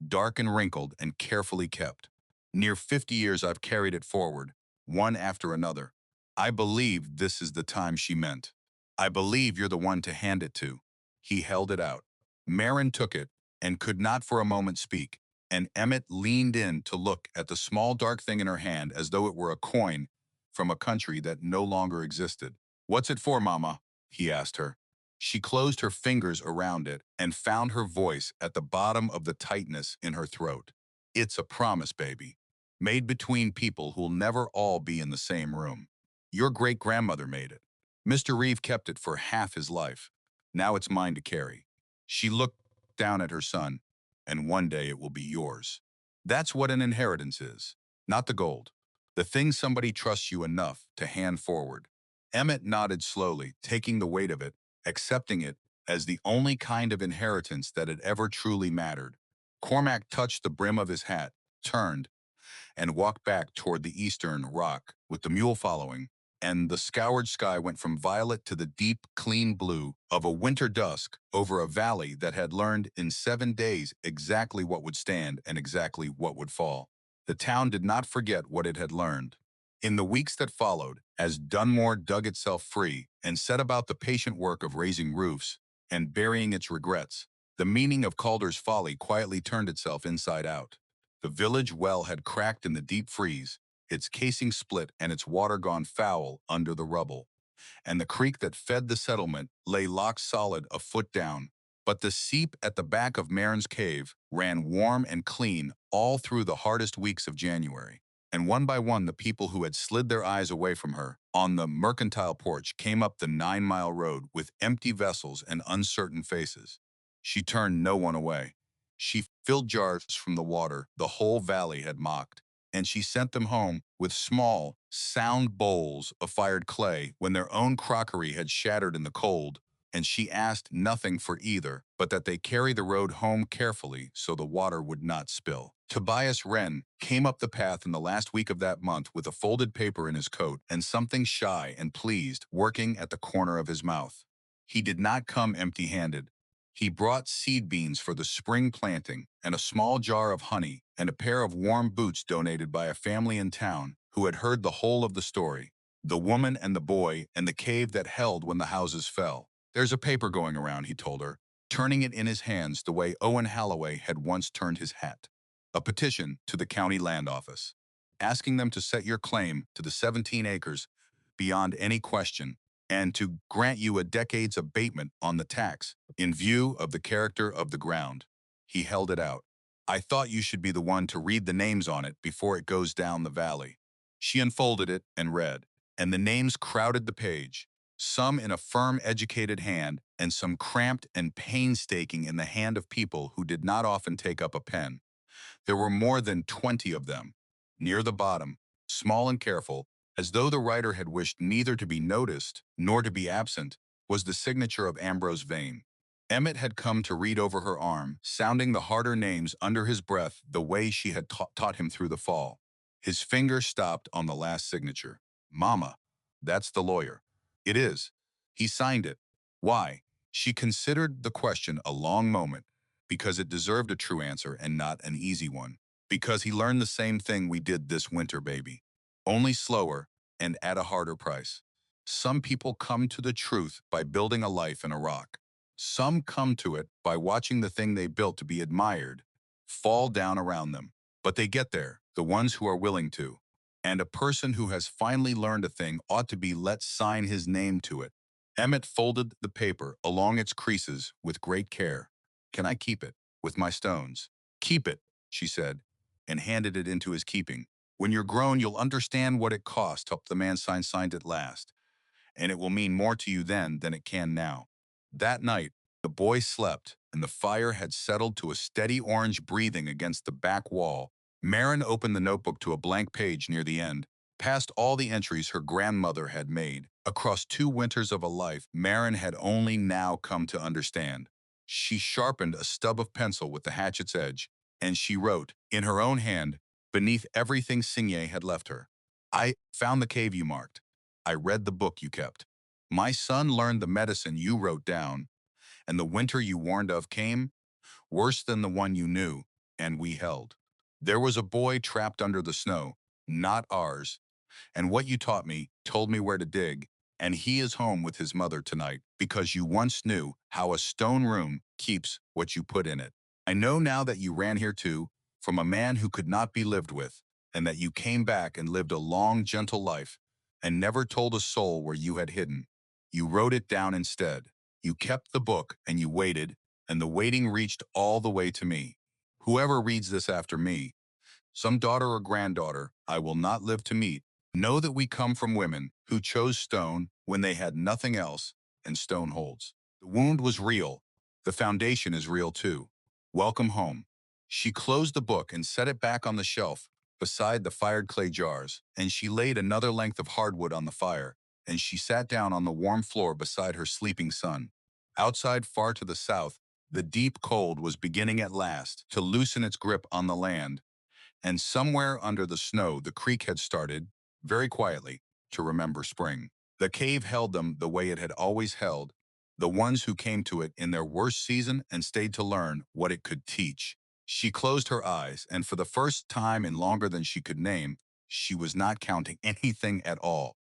dark and wrinkled and carefully kept. Near 50 years I've carried it forward, one after another. I believe this is the time she meant. I believe you're the one to hand it to. He held it out. Marin took it and could not for a moment speak, and Emmett leaned in to look at the small dark thing in her hand as though it were a coin from a country that no longer existed. What's it for, Mama? He asked her. She closed her fingers around it and found her voice at the bottom of the tightness in her throat. It's a promise, baby, made between people who'll never all be in the same room. Your great-grandmother made it. Mr. Reeve kept it for half his life. Now it's mine to carry. She looked down at her son, and one day it will be yours. That's what an inheritance is, not the gold. The thing somebody trusts you enough to hand forward. Emmett nodded slowly, taking the weight of it, accepting it as the only kind of inheritance that had ever truly mattered. Cormac touched the brim of his hat, turned, and walked back toward the eastern rock, with the mule following, and the scoured sky went from violet to the deep, clean blue of a winter dusk over a valley that had learned in 7 days exactly what would stand and exactly what would fall. The town did not forget what it had learned. In the weeks that followed, as Dunmore dug itself free and set about the patient work of raising roofs and burying its regrets, the meaning of Calder's folly quietly turned itself inside out. The village well had cracked in the deep freeze, its casing split and its water gone foul under the rubble, and the creek that fed the settlement lay lock solid a foot down. But the seep at the back of Marin's cave ran warm and clean all through the hardest weeks of January. And one by one the people who had slid their eyes away from her on the mercantile porch came up the 9-mile road with empty vessels and uncertain faces. She turned no one away. She filled jars from the water the whole valley had mocked, and she sent them home with small, sound bowls of fired clay when their own crockery had shattered in the cold, and she asked nothing for either but that they carry the road home carefully so the water would not spill. Tobias Wren came up the path in the last week of that month with a folded paper in his coat and something shy and pleased working at the corner of his mouth. He did not come empty-handed. He brought seed beans for the spring planting and a small jar of honey and a pair of warm boots donated by a family in town who had heard the whole of the story, the woman and the boy and the cave that held when the houses fell. There's a paper going around, he told her, turning it in his hands the way Owen Halloway had once turned his hat. a petition to the county land office, asking them to set your claim to the 17 acres beyond any question and to grant you a decade's abatement on the tax in view of the character of the ground. He held it out. I thought you should be the one to read the names on it before it goes down the valley. She unfolded it and read, and the names crowded the page, some in a firm, educated hand, and some cramped and painstaking in the hand of people who did not often take up a pen. There were more than 20 of them. Near the bottom, small and careful, as though the writer had wished neither to be noticed nor to be absent, was the signature of Ambrose Vane. Emmett had come to read over her arm, sounding the harder names under his breath the way she had taught him through the fall. His finger stopped on the last signature. Mama, that's the lawyer. It is. He signed it. Why? She considered the question a long moment, because it deserved a true answer and not an easy one. Because he learned the same thing we did this winter, baby. Only slower and at a harder price. Some people come to the truth by building a life in a rock. Some come to it by watching the thing they built to be admired fall down around them. But they get there, the ones who are willing to. And a person who has finally learned a thing ought to be let sign his name to it. Emmett folded the paper along its creases with great care. Can I keep it? With my stones. Keep it, she said, and handed it into his keeping. When you're grown, you'll understand what it cost. The man signed at last, and it will mean more to you then than it can now. That night, the boy slept, and the fire had settled to a steady orange breathing against the back wall. Marin opened the notebook to a blank page near the end, past all the entries her grandmother had made. Across 2 winters of a life Marin had only now come to understand. She sharpened a stub of pencil with the hatchet's edge, and she wrote, in her own hand, beneath everything Signet had left her. I found the cave you marked. I read the book you kept. My son learned the medicine you wrote down, and the winter you warned of came, worse than the one you knew, and we held. There was a boy trapped under the snow, not ours, and what you taught me told me where to dig, and he is home with his mother tonight because you once knew how a stone room keeps what you put in it. I know now that you ran here too, from a man who could not be lived with, and that you came back and lived a long, gentle life, and never told a soul where you had hidden. You wrote it down instead. You kept the book and you waited, and the waiting reached all the way to me. Whoever reads this after me, some daughter or granddaughter I will not live to meet, know that we come from women who chose stone when they had nothing else, and stone holds. The wound was real. The foundation is real too. Welcome home. She closed the book and set it back on the shelf beside the fired clay jars, and she laid another length of hardwood on the fire, and she sat down on the warm floor beside her sleeping son. Outside, far to the south, the deep cold was beginning at last to loosen its grip on the land, and somewhere under the snow the creek had started, very quietly, to remember spring. The cave held them the way it had always held, the ones who came to it in their worst season and stayed to learn what it could teach. She closed her eyes, and for the first time in longer than she could name, she was not counting anything at all.